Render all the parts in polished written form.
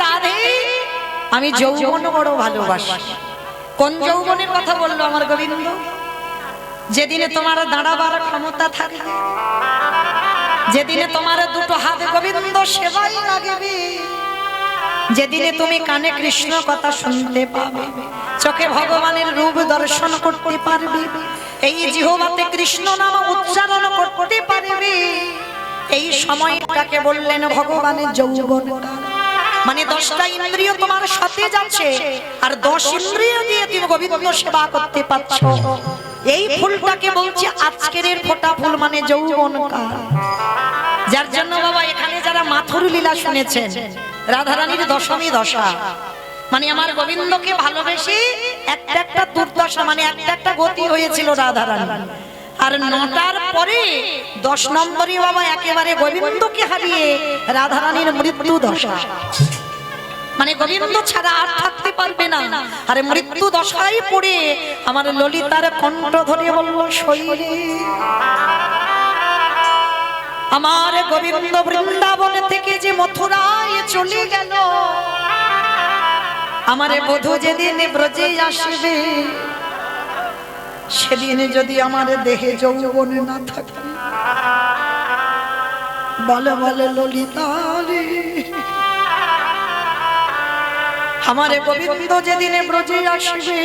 রাধে আমি যৌবন বড় ভালোবাসি। কোন যৌবনের কথা বললো আমার গোবিন্দ? যেদিনে তোমার দাঁড়াবার ক্ষমতা থাকবে, যেদিনে তোমার দুটো হাত গোবিন্দ সেবাই লাগবে, যেদিনে তুমি কানে কৃষ্ণ কথা শুনতে পাবে, চোখে ভগবানের রূপ দর্শন করতে পারবে, এই জিহ্বাতে কৃষ্ণ নাম উচ্চারণ করতে পারবে, এই সময়টাকে বললেন ভগবানের যৌবন। মানে 10টা ইন্দ্রিয় তোমার সাথে যাচ্ছে আর 10 ইন্দ্রিয় দিয়ে তুমি গোবিন্দ সেবা করতে পারছো। এই ফুলটাকে বলছে আজকের ফোটা ফুল, মানে যৌবন কাল। যার জন্য বাবা এখানে যারা মাথুর লীলা শুনেছেন, রাধারানীর দশমী দশা, মানে আমার গোবিন্দকে ভালোবেসে একটা একটা দুর্দশা, মানে একটা একটা গতি হয়েছিল রাধারানী। আর 9টার পরে 10 নম্বরে বাবা একেবারে গোবিন্দকে হারিয়ে রাধারানীর মৃত্যু দশা, মানে গোবিন্দ ছাড়া আর থাকতে পারবে না। আর মৃত্যু দশায় পড়ে আমার ললিতার কণ্ঠ ধরে বলল, শৈলী আমার গোবিন্দ বৃন্দাবন থেকে যে মথুরায় চলে গেল, আমারে বধূ যেদিন ব্রজে আসবে, সেদিন যদি আমার দেহে যৌবন না থাকে, বলে বলে ললিতা রে, আমারে গোবিন্দ যেদিন ব্রজে আসবে,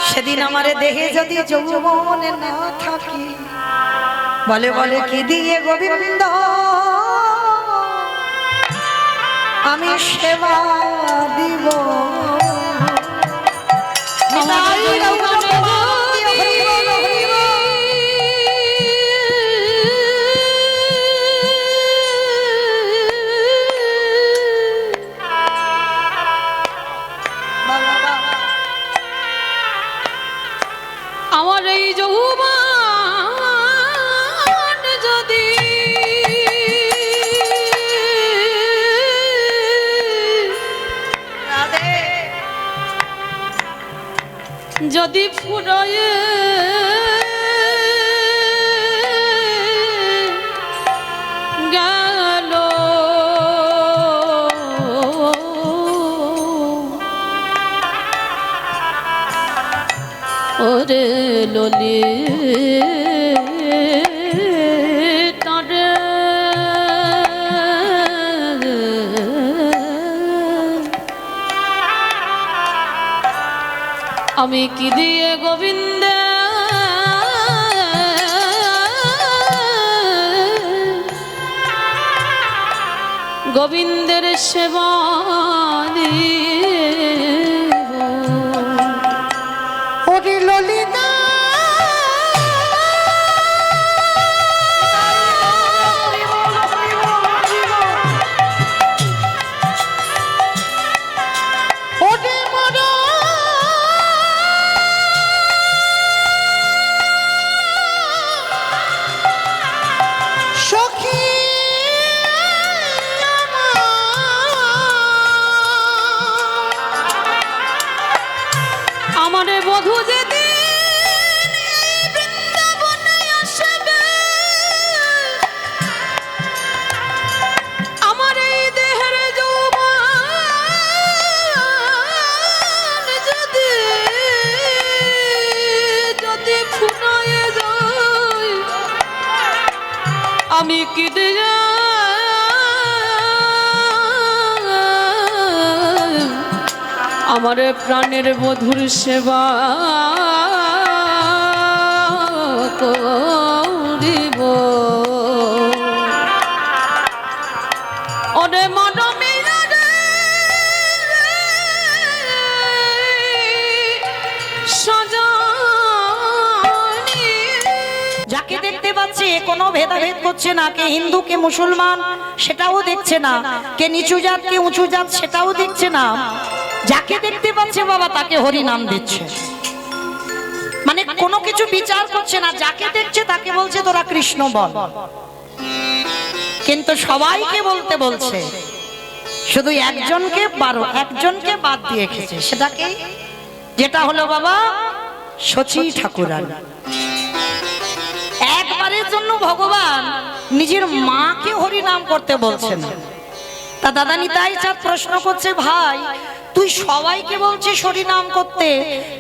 সেদিন আমার দেহে যদি যৌবন না থাকে, বলে বলে কি দিয়ে গোবিন্দ আমি সেবা দিব। আমার এই যৌবন যদি যদি ফুরয়ে গেল, ওরে ললিতা রে, আমি কি দিয়ে গোবিন্দ গোবিন্দের সেবা দিব। ওরে ললিতা আমারে বধূ যেদিন বৃন্দাবনে আসবে, আমার এই দেহের যৌবন যদি যদি ফুরায়ে যায়, আমি কি দিয়ে আমার প্রাণের বধূর সেবা করিব। ওরে মনমিলা রে, সজনী যাকে দেখতে পাচ্ছে কোনো ভেদাভেদ করছে না, কে হিন্দু কে মুসলমান সেটাও দেখছে না, কে নিচু জাত কে উঁচু জাত সেটাও দেখছে না, যাকে দেখতে পাচ্ছে বাবা তাকে হরি নাম দিচ্ছে, মানে কোনো কিছু বিচার করছে না, যাকে দেখছে তাকে বলছে তোরা কৃষ্ণ বল। কিন্তু সবাইকে বলতে বলছে, শুধু একজনকে একজনকে বাদ দিয়ে রেখেছে, সেটাকে যেটা হলো বাবা শচী ঠাকুরানী। একবারের জন্য ভগবান নিজের মাকে হরি নাম করতে বলছেন, তা দাদা নিতাই চাঁদ প্রশ্ন করছে, ভাই তুই সবাইকে বলছিস হরিনাম করতে,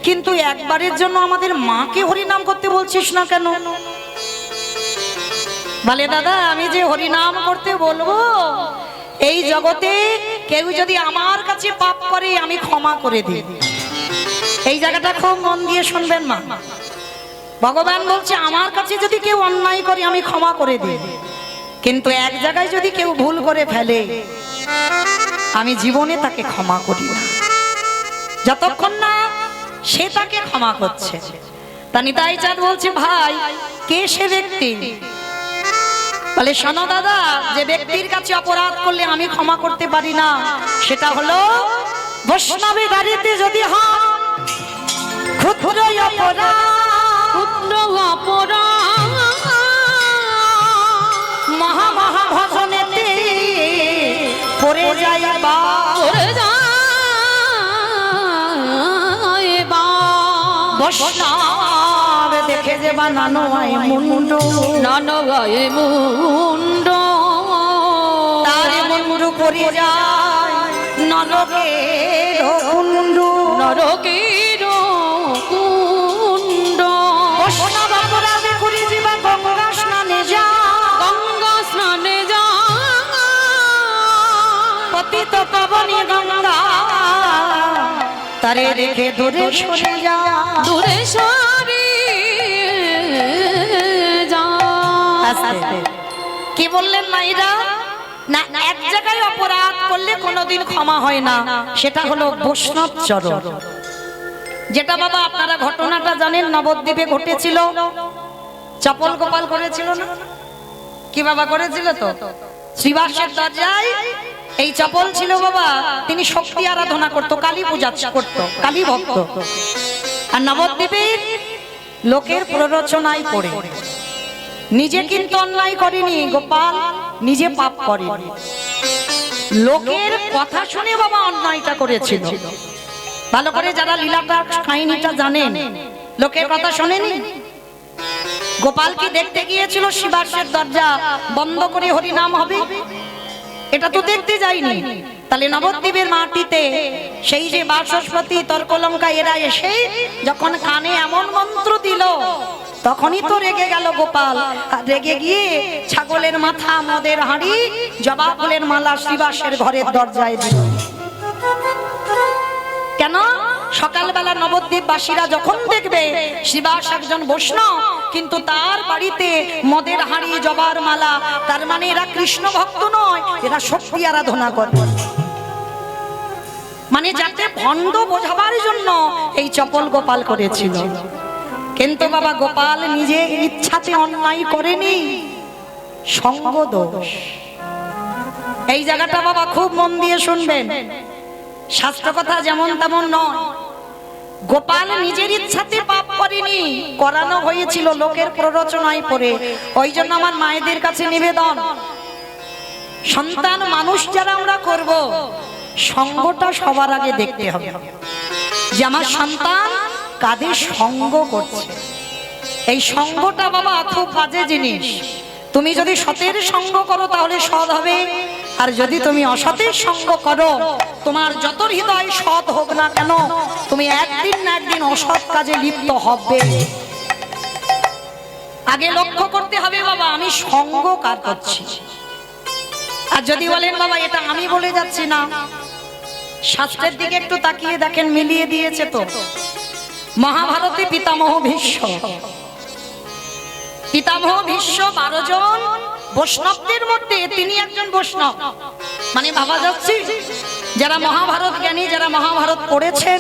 কিন্তু একবারের জন্য আমাদের মাকে হরিনাম করতে বলছিস না কেন? বলে, দাদা আমি যে হরিনাম করতে বলবো, এই জগতে কেউ যদি আমার কাছে পাপ করে আমি ক্ষমা করে দিই। এই জায়গাটা খুব মন দিয়ে শুনবেন মা। ভগবান বলছে আমার কাছে যদি কেউ অন্যায় করে আমি ক্ষমা করে দিই, কিন্তু এক জায়গায় যদি কেউ ভুল করে ফেলে আমি জীবনে তাকে ক্ষমা করি না, যতক্ষণ না সে তাকে ক্ষমা করছে। তা নিতাই চাঁদ বলছে, ভাই কে সে ব্যক্তি? বলে, শোনো দাদা, যে ব্যক্তির কাছে অপরাধ করলে আমি ক্ষমা করতে পারি না, সেটা হলো বৈষ্ণবের বাড়িতে যদি হয় ক্ষুদ্র অপরাধ, ক্ষুদ্র অপরাধ মহা মহা ভজনেতে পড়ে যায় বা করে যায় বা বৈষ্ণব দেখে যে বানানো হয় মুন্ড, নানো গায়ে মুন্ড তার মুন্ডু পড়ে যায় নরকের কুণ্ড, নরকের কুণ্ড। বৈষ্ণব অপরাধ করে যাবা গঙ্গা স্নানে যা, গঙ্গা স্নানে যা পতিত পাবনী গঙ্গা তারে রেখে দূরে সরে যা, দূরে সরে যা। কি বললেন মাইরা? না, এক জায়গায় অপরাধ করলে কোনোদিন ক্ষমা হয় না, সেটা হলো বৈষ্ণব চরণ। যেটা বাবা আপনারা ঘটনাটা জানেন, নবদ্বীপে ঘটেছিল, চপল গোপাল করেছিল না? কি বাবা করেছিল? তো শ্রীবাসের দরজায় এই চপল ছিল বাবা, তিনি শক্তি আরাধনা করতো, কালী পূজা করতো, কালী ভক্ত। আর নবদ্বীপের লোকের প্ররোচনায় পড়ে নিজে কিন্তু অন্যায় করেনি, গোপাল নিজে পাপ করেনি, লোকের কথা শুনে বাবা অন্যায়টা করেছিল। ভালো করে যারা লীলাটা কাহিনীটা জানেন, লোকের কথা শোনেনি। গোপাল কি দেখতে গিয়েছিল শিবাসের দরজা বন্ধ করে হরিনাম হবে? এটা তো দেখতে যায়নি। তাহলে নবদ্বীপের মাটিতে সেই যে বাচস্পতি, তর্কলঙ্কা এরা এসে যখন কানে এমন মন্ত্র দিল, তখনই তো রেগে গেল গোপাল। আর রেগে গিয়ে ছাগলের মাথা, মদের হাঁড়ি, জবা ফুলের মালা শিবাসের ঘরের দরজায় দিল। কেন? সকালবেলা নবদ্বীপবাসীরা যখন দেখবে শিবাস একজন বৈষ্ণব, কিন্তু তার বাড়িতে মদের হাঁড়ি, জবার মালা, তার মানে এরা কৃষ্ণ ভক্ত নয়, এরা শক্তি আরাধনা করে। মানে যাতে ভণ্ড বোঝাবার জন্য এই চপল গোপাল করেছিল। কিন্তু বাবা গোপাল নিজে ইচ্ছাতে অন্যায় করেনি, সঙ্গ দোষ। এই জায়গাটা বাবা খুব মন দিয়ে শুনবেন, শাস্ত্র কথা যেমন তেমন নয়। গোপাল নিজের ইচ্ছাতে পাপ করেনি, করানো হয়েছিল লোকের প্ররোচনায় পড়ে। ওই জন্য আমার মায়েদের কাছে নিবেদন, সন্তান মানুষ যারা আমরা করব, সঙ্গটা সবার আগে দেখতে হবে, যে আমার সন্তান কাদের সঙ্গ করছে। এই সঙ্গটা বাবা খুব বাজে জিনিস। তুমি যদি সতের সঙ্গ করো তাহলে সৎ হবে, আর যদি তুমি অসতের সঙ্গ করো, তোমার যত হৃদয় সৎ হোক না কেন, তুমি একদিন না একদিন অসৎ কাজে লিপ্ত হবে। আগে লক্ষ্য করতে হবে বাবা আমি সঙ্গ কার করছি। আর যদি বলেন বাবা এটা আমি বলে যাচ্ছি না, শাস্ত্রের দিকে একটু তাকিয়ে দেখেন, মিলিয়ে দিয়েছে তো। মহাভারতে পিতামহ ভীষ্ম, পিতামহ ভীষ্ম 12 জন বৈষ্ণবদের মধ্যে তিনি একজন বৈষ্ণব। মানে ভাবা যাচ্ছে, যারা মহাভারত জ্ঞানী, যারা মহাভারত পড়েছেন,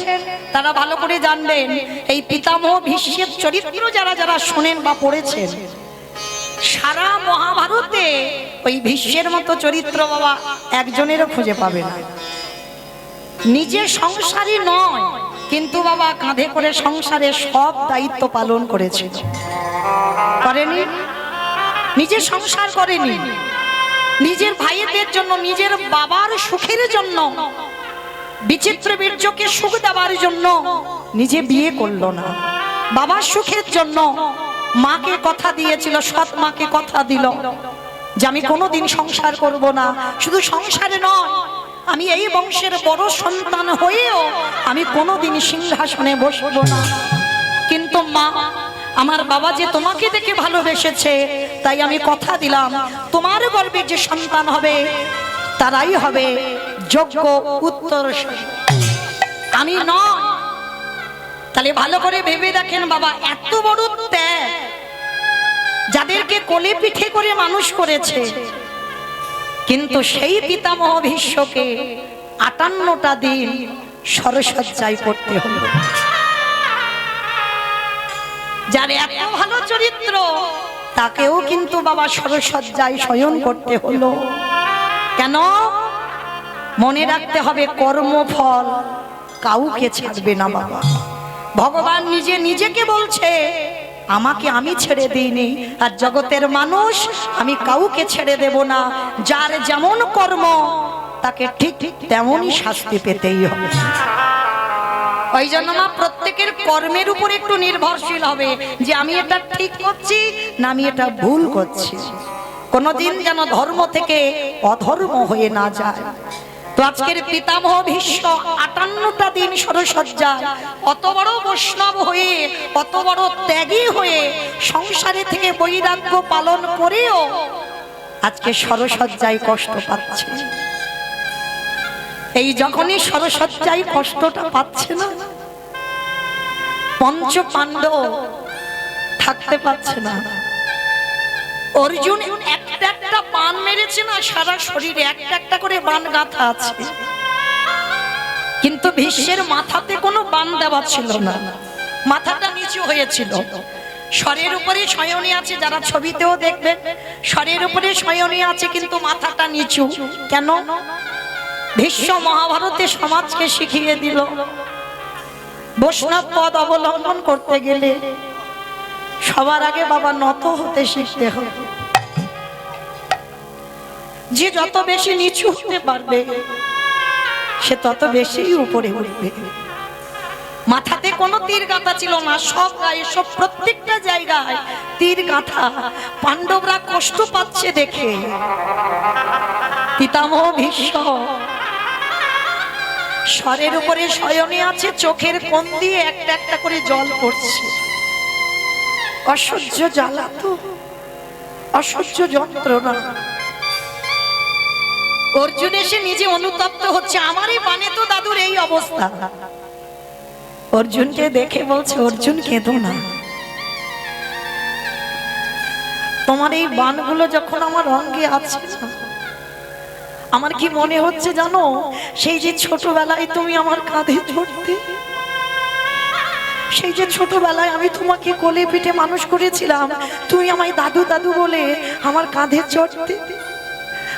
তারা ভালো করে জানবেন এই পিতামহ ভীষ্মের চরিত্র যারা যারা শোনেন বা পড়েছেন, সারা মহাভারতে ওই ভীষ্মের মতো চরিত্র বাবা একজনেরও খুঁজে পাবে না। নিজে সংসারী নয়, কিন্তু বাবা কাঁধে করে সংসারের সব দায়িত্ব পালন করেছে। করেনি? নিজে সংসার করেনি, নিজের ভাইদের জন্য, নিজের বাবার সুখের জন্য, বিচিত্র বীর্যকে সুখ দেওয়ার জন্য নিজে বিয়ে করলো না। বাবার সুখের জন্য মাকে কথা দিয়েছিল, সৎ মাকে কথা দিল যে আমি কোনোদিন সংসার করব না। শুধু সংসারে নয়, আমি এই বংশের বড় সন্তান হয়েও আমি কোনোদিন সিংহাসনে বসবো না। কিন্তু মা, আমার বাবা যে তোমাকে দেখে ভালোবেসেছে, তাই আমি কথা দিলাম তোমার গর্ভে যে সন্তান হবে তারাই হবে যোগ্য উত্তরসূরি, আমি নয়। তাহলে ভালো করে ভেবে দেখেন বাবা, এত বড় ত্যাগ, যাদেরকে কোলে পিঠে করে মানুষ করেছে, কিন্তু সেই পিতামহ ভীষ্মকে 58টা দিন সরসজ্জায় পড়তে হলো। যার এত ভালো চরিত্র, তাকেও কিন্তু বাবা সরসজ্জায় শয়ন করতে হলো। কেন? মনে রাখতে হবে, কর্মফল কাউকে ছাড়বে না বাবা। ভগবান নিজে নিজেকে বলছে, আমাকে আমি ছেড়ে দিইনি, আর জগতের মানুষ আমি কাউকে ছেড়ে দেব না। যার যেমন কর্ম, তাকে ঠিক ঠিক তেমনই শাস্তি পেতেই হবে। ওই জন্য মা প্রত্যেকের কর্মের উপর একটু নির্ভরশীল হবে, যে আমি এটা ঠিক করছি না আমি এটা ভুল করছি। কোনোদিন যেন ধর্ম থেকে অধর্ম হয়ে না যায়। তো আজকের পিতামহ ভীষ্ম 58টা দিন সরসজ্জায়, অত বড় বৈষ্ণব হয়ে, অত বড় ত্যাগী হয়ে, সংসারে থেকে বৈরাগ্য পালন করেও আজকে সরসজ্জায় কষ্ট পাচ্ছে। এই যখনই সরসজ্জায় কষ্টটা পাচ্ছে না, পঞ্চ পাণ্ডব থাকতে পারছে না। অর্জুন একটা একটা বান মেরেছে না, সারা শরীরে একটা একটা করে বান গাঁথা আছে, কিন্তু ভীষ্মের মাথাতে কোনো বান দেওয়া ছিল না, মাথাটা নিচু হয়েছিল। শরের উপরে শয়নী আছে, যারা ছবিতেও দেখবেন শরের উপরে শয়নী আছে, কিন্তু মাথাটা নিচু। কেন? ভীষ্ম মহাভারতে সমাজকে শিখিয়ে দিল, বৈষ্ণব পদ অবলম্বন করতে গেলে সবার আগে বাবা নত হতে শিখতে হবে। যে যত বেশি নিচু হতে পারবে, সে তত বেশি উপরে উঠবে। মাথাতে কোনো তীর গাঁথা ছিল না, সব গায়ে, সব প্রত্যেকটা জায়গায় তীর গাঁথা। পাণ্ডবরা কষ্ট পাচ্ছে দেখে পিতামহ ভীষ্ম শরের উপরে শয়নে আছে, চোখের কোণ দিয়ে একটা একটা করে জল পড়ছে। অসহ্য জ্বালা, তো অসহ্য যন্ত্রণা। অর্জুন এসে নিজে অনুতপ্ত হচ্ছে, আমারই বানে তো দাদুর এই অবস্থা। অর্জুনকে দেখে বলছে, অর্জুন কেঁদো না, তোমার এই বানগুলো যখন আমার অঙ্গে আছে, আমার কি মনে হচ্ছে জানো, সেই যে ছোটবেলায় তুমি আমার কাঁধে ধরতে, সেই যে ছোটবেলায় আমি তোমাকে কোলে পিঠে মানুষ করেছিলাম, তুমি আমায় দাদু দাদু বলে আমার কাঁধে চড়তে,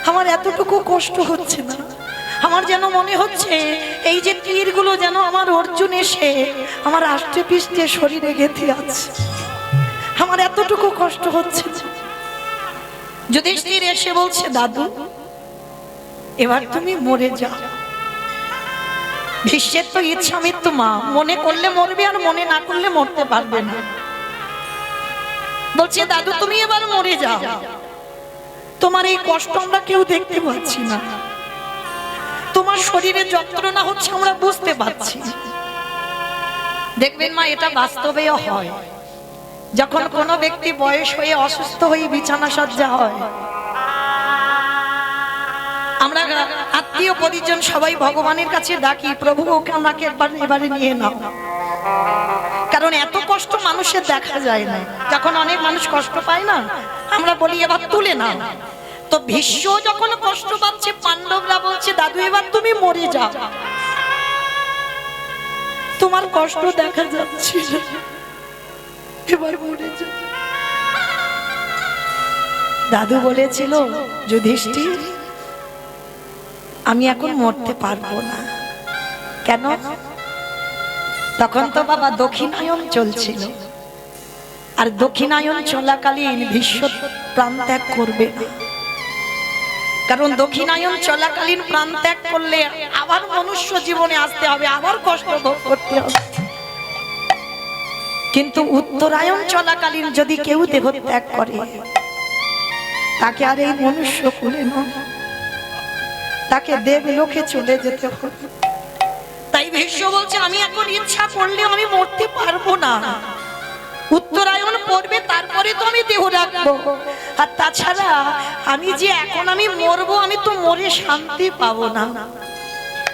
আমার এতটুকু কষ্ট হচ্ছে না। আমার যেন মনে হচ্ছে এই যে তীরগুলো যেন আমার অর্জুন এসে আমার আষ্টে পৃষ্ঠে শরীরে গেঁথে আছে, আমার এতটুকু কষ্ট হচ্ছে। যুধিষ্ঠির এসে বলছে, দাদু এবার তুমি মরে যাও। ভীষ্মের তো ইচ্ছা মৃত্যু, মা মনে করলে মরবে আর মনে না করলে মরতে পারবে না। বলছে, দাদু তুমি এবার মরে যাও, তোমার এই কষ্ট আমরা কেউ দেখতে পাচ্ছি না, তোমার শরীরে যন্ত্রণা হচ্ছে আমরা বুঝতে পারছি। দেখবেন মা, এটা বাস্তবেও হয়। যখন কোনো ব্যক্তি বয়স হয়ে অসুস্থ হয়ে বিছানা সজ্জা হয়, আমরা আত্মীয় পরিজন সবাই ভগবানের কাছে ডাকি, প্রভু ওকে ওনাকে একবার এবারে নিয়ে নাও। কারণ এত কষ্ট মানুষের দেখা যায় না। যখন অনেক মানুষ কষ্ট পায় না, আমরা বলি এবার তুলে নাও। তো ভীষ্ম যখন কষ্ট পাচ্ছে, পাণ্ডবরা বলছে, দাদু এবার তুমি মরে যাও, তোমার কষ্ট দেখা যাচ্ছে, এবার মরে যাও। দাদু বলেছিল, যুধিষ্ঠির আমি এখন মরতে পারবো না। কেন? তখন তো বাবা দক্ষিণায়ন চলছিল, আর দক্ষিণায়ন চলাকালীন ভীষ্ম প্রাণ ত্যাগ করবে না। কারণ দক্ষিণায়ন চলাকালীন প্রাণ ত্যাগ করলে আবার মনুষ্য জীবনে আসতে হবে, আবার কষ্ট ভোগ করতে হবে। কিন্তু উত্তরায়ণ চলাকালীন যদি কেউ দেহ ত্যাগ করে, তাকে আর এই মনুষ্য কুলে নয়, তাকে দেব লোকে চলে যেতে হবে। তাই ভীষ্ম বলছে আমি এখন ইচ্ছা করলে আমি মরতে পারবো না, উত্তরায়ণ পড়বে তারপরে তো আমি দেহ রাখবো। আর তাছাড়া আমি যে এখন আমি মরবো, আমি তো মরে শান্তি পাবো না।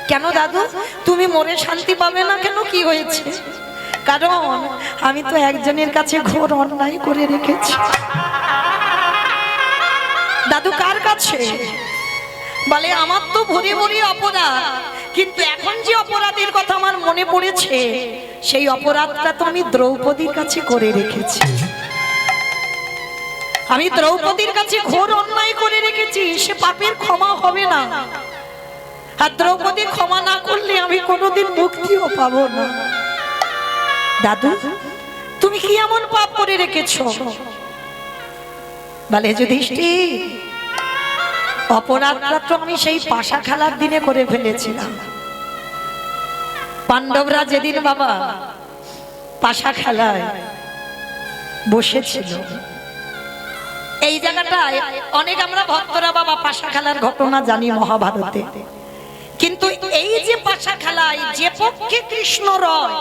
কেন দাদু তুমি মরে শান্তি পাবে না কেন, কি হয়েছে? কারণ আমি তো একজনের কাছে ঘোর অন্যায় করে রেখেছি। দাদু কার কাছে? বলে আমার তো ভরে ভরে অপরাধ, কিন্তু এখন যে অপরাধের কথা আমার মনে পড়েছে সেই অপরাধটা তো আমি দ্রৌপদীর কাছে করে রেখেছি। আমি দ্রৌপদীর কাছে ঘোর অন্যায় করে রেখেছি, সে পাপের ক্ষমা হবে না। আর দ্রৌপদী ক্ষমা না করলে আমি কোনোদিন মুক্তিও পাবো না। দাদু তুমি কি এমন পাপ করে রেখেছো? বলে যুধিষ্ঠির অপরাধটা তো আমি সেই পাশা খেলার দিনে করে ফেলেছিলাম। পাণ্ডবরা যেদিন বাবা পাশা খেলায় বসেছিল, এই জায়গাটায় অনেক আমরা ভক্তরা বাবা পাশা খেলার ঘটনা জানি মহাভারতে, কিন্তু এই যে পাশা খেলায় যে পক্ষে কৃষ্ণ রয়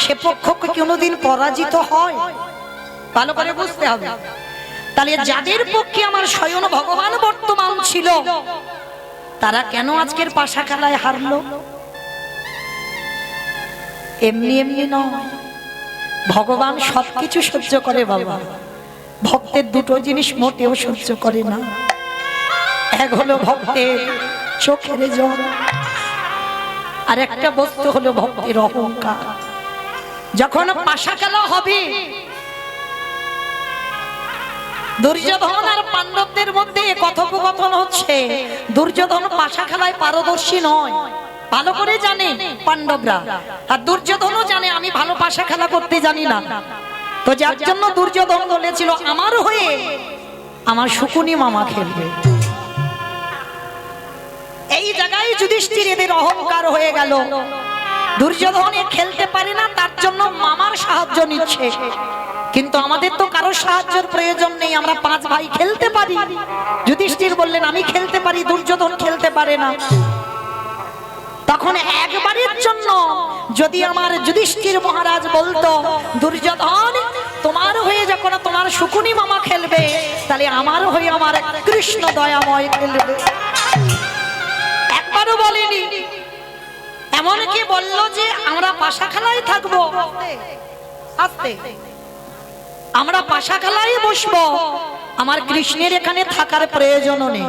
সে পক্ষ কোনোদিন পরাজিত হয়? ভালো করে বুঝতে হবে। তাহলে যাদের পক্ষে আমার স্বয়ং ভগবান বর্তমান ছিল তারা কেন আজকের পাশা খেলায় হারলো? এমনি এমনি নয়, ভগবান সবকিছু সহ্য করে বাবা। ভক্তের দুটো জিনিস মোটেও সহ্য করে না, এক হলো ভক্তের চোখের জল, আর একটা বস্তু হলো ভক্তের অহংকার। যখন পাশা খেলা হবে দুর্যোধন আর পাণ্ডবদের মধ্যে কথোপকথন হচ্ছে, দুর্যোধন পাশা খেলায় পারদর্শী নয়, ভালো করে জানে পাণ্ডবরা, আর দুর্যোধনও জানে আমি ভালো পাশা খেলা করতে জানি না। তো যার জন্য দুর্যোধন বলেছিল আমার হয়ে আমার শকুনি মামা খেলবে। এই জায়গায় যুধিষ্ঠির এদের অহংকার হয়ে গেল, দুর্যোধন খেলতে পারে না তার জন্য মামার সাহায্য নিচ্ছে, কিন্তু আমাদের তো কারো সাহায্যের প্রয়োজন নেই, আমরা পাঁচ ভাই খেলতে পারি। যুধিষ্ঠির বললেন আমি খেলতে পারি, দুর্যোধন খেলতে পারে না। তখন একবারের জন্য যদি আমার যুধিষ্ঠির মহারাজ বলতো দুর্যোধন তোমার হয়ে যখন তোমার শকুনি মামা খেলবে তাহলে আমার হয়ে আমার কৃষ্ণ দয়াময় খেলবে, একবারও বলেনি। এমনকি বলল যে আমরা পাশা খেলায় থাকবো, আস্তে আমরা পাশা খেলায় বসবো, আমার কৃষ্ণের এখানে থাকার প্রয়োজন নেই।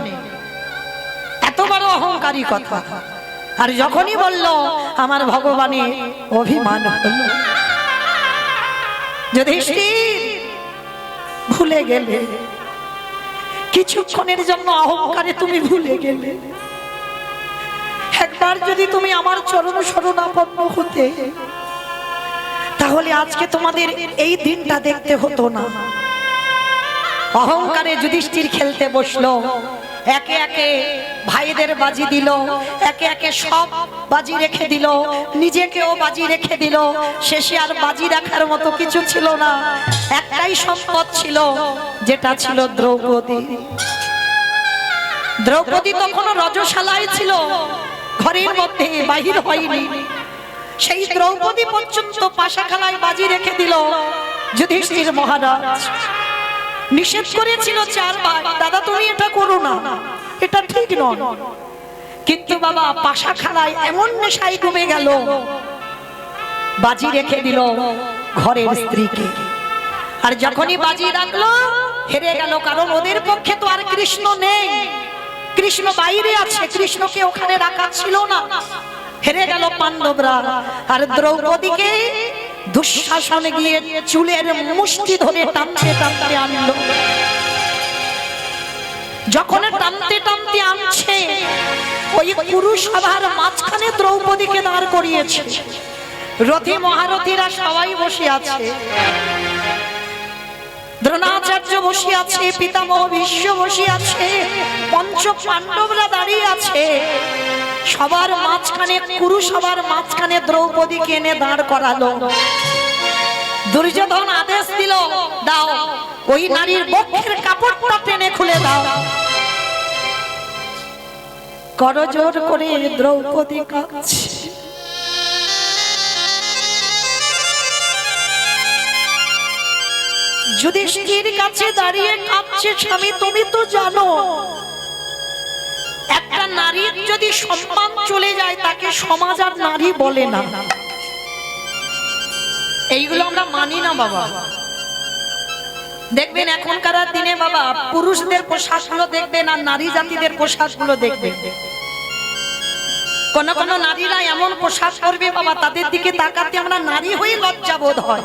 এত বড় অহংকারী কথা। আর যখনই বলল আমার ভগবানের অভিমান হলো, যুধিষ্ঠির ভুলে গেলে, কিছুক্ষণের জন্য অহংকারে তুমি ভুলে গেলে। একবার যদি তুমি আমার চরণ শরণাপন্ন হতে তাহলে আজকে তোমাদের এই দিনটা দেখতে হতো না। অহংকারে যুধিষ্ঠির খেলতে বসলো, একে একে ভাইদের বাজি দিল, একে একে সব বাজি রেখে দিল, নিজেকেও বাজি রেখে দিল। শেষে আর বাজি রাখার মতো কিছু ছিল না, একটাই সম্পদ ছিল, যেটা ছিল দ্রৌপদী। দ্রৌপদী তখনও রজশালায় ছিল, ঘরের মধ্যে বাহির হয়নি। সেই দ্রৌপদী পর্যন্ত পাশা খেলায় বাজি রেখে দিল। যুধিষ্ঠির মহারাজ নিষেধ করেছিল চারবার, দাদা তুমি এটা করো না, এটা ঠিক নয়। কিন্তু বাবা পাশা খেলায় এমন নেশায় ডুবে গেল, বাজি রেখে দিল ঘরের স্ত্রীকে। আর যখনই বাজি রাখলো হেরে গেল, কারণ ওদের পক্ষে তো আর কৃষ্ণ নেই, কৃষ্ণ বাইরে আছে, কৃষ্ণকে ওখানে রাখা ছিল না। হেরে গেল পাণ্ডবরা। আর দ্রৌপদীকে দুঃশাসনে গিয়ে চুলের মুষ্টি ধরে টানতে টানতে আনলো। যখন টানতে টানতে আনছে ওই পুরুষ সভার মাঝখানে দ্রৌপদীকে দাঁড় করিয়েছে। রথী মহারথীরা সবাই বসে আছে, দ্রোণাচার্য বসে আছে, পিতামহ ভীষ্ম বসে আছে, পঞ্চ পাণ্ডবরা দাঁড়িয়ে আছে। সবার মাঝখানে কুরু সবার মাঝখানে দ্রৌপদীকে এনে দাঁড় করালো। দুর্যোধন আদেশ দিল দাও ওই নারীর বক্ষের কাপড়টা টেনে খুলে দাও। করজোর করে দ্রৌপদী কাঁদছে। যুধিষ্ঠির কাছে দাঁড়িয়ে কাঁদছে, স্বামী তুমি তো জানো একটা নারীর যদি সম্মান চলে যায় তাকে সমাজ আর নারী বলে না। এইগুলো আমরা মানি না বাবা। দেখবেন এখনকার দিনে বাবা পুরুষদের পোশাকগুলো দেখবেন আর নারী জাতিদের পোশাকগুলো দেখবেন। কোন কোন নারীরা এমন পোশাক পরবে বাবা তাদের দিকে তাকাতে আমরা নারী হয়ে লজ্জা বোধ হয়,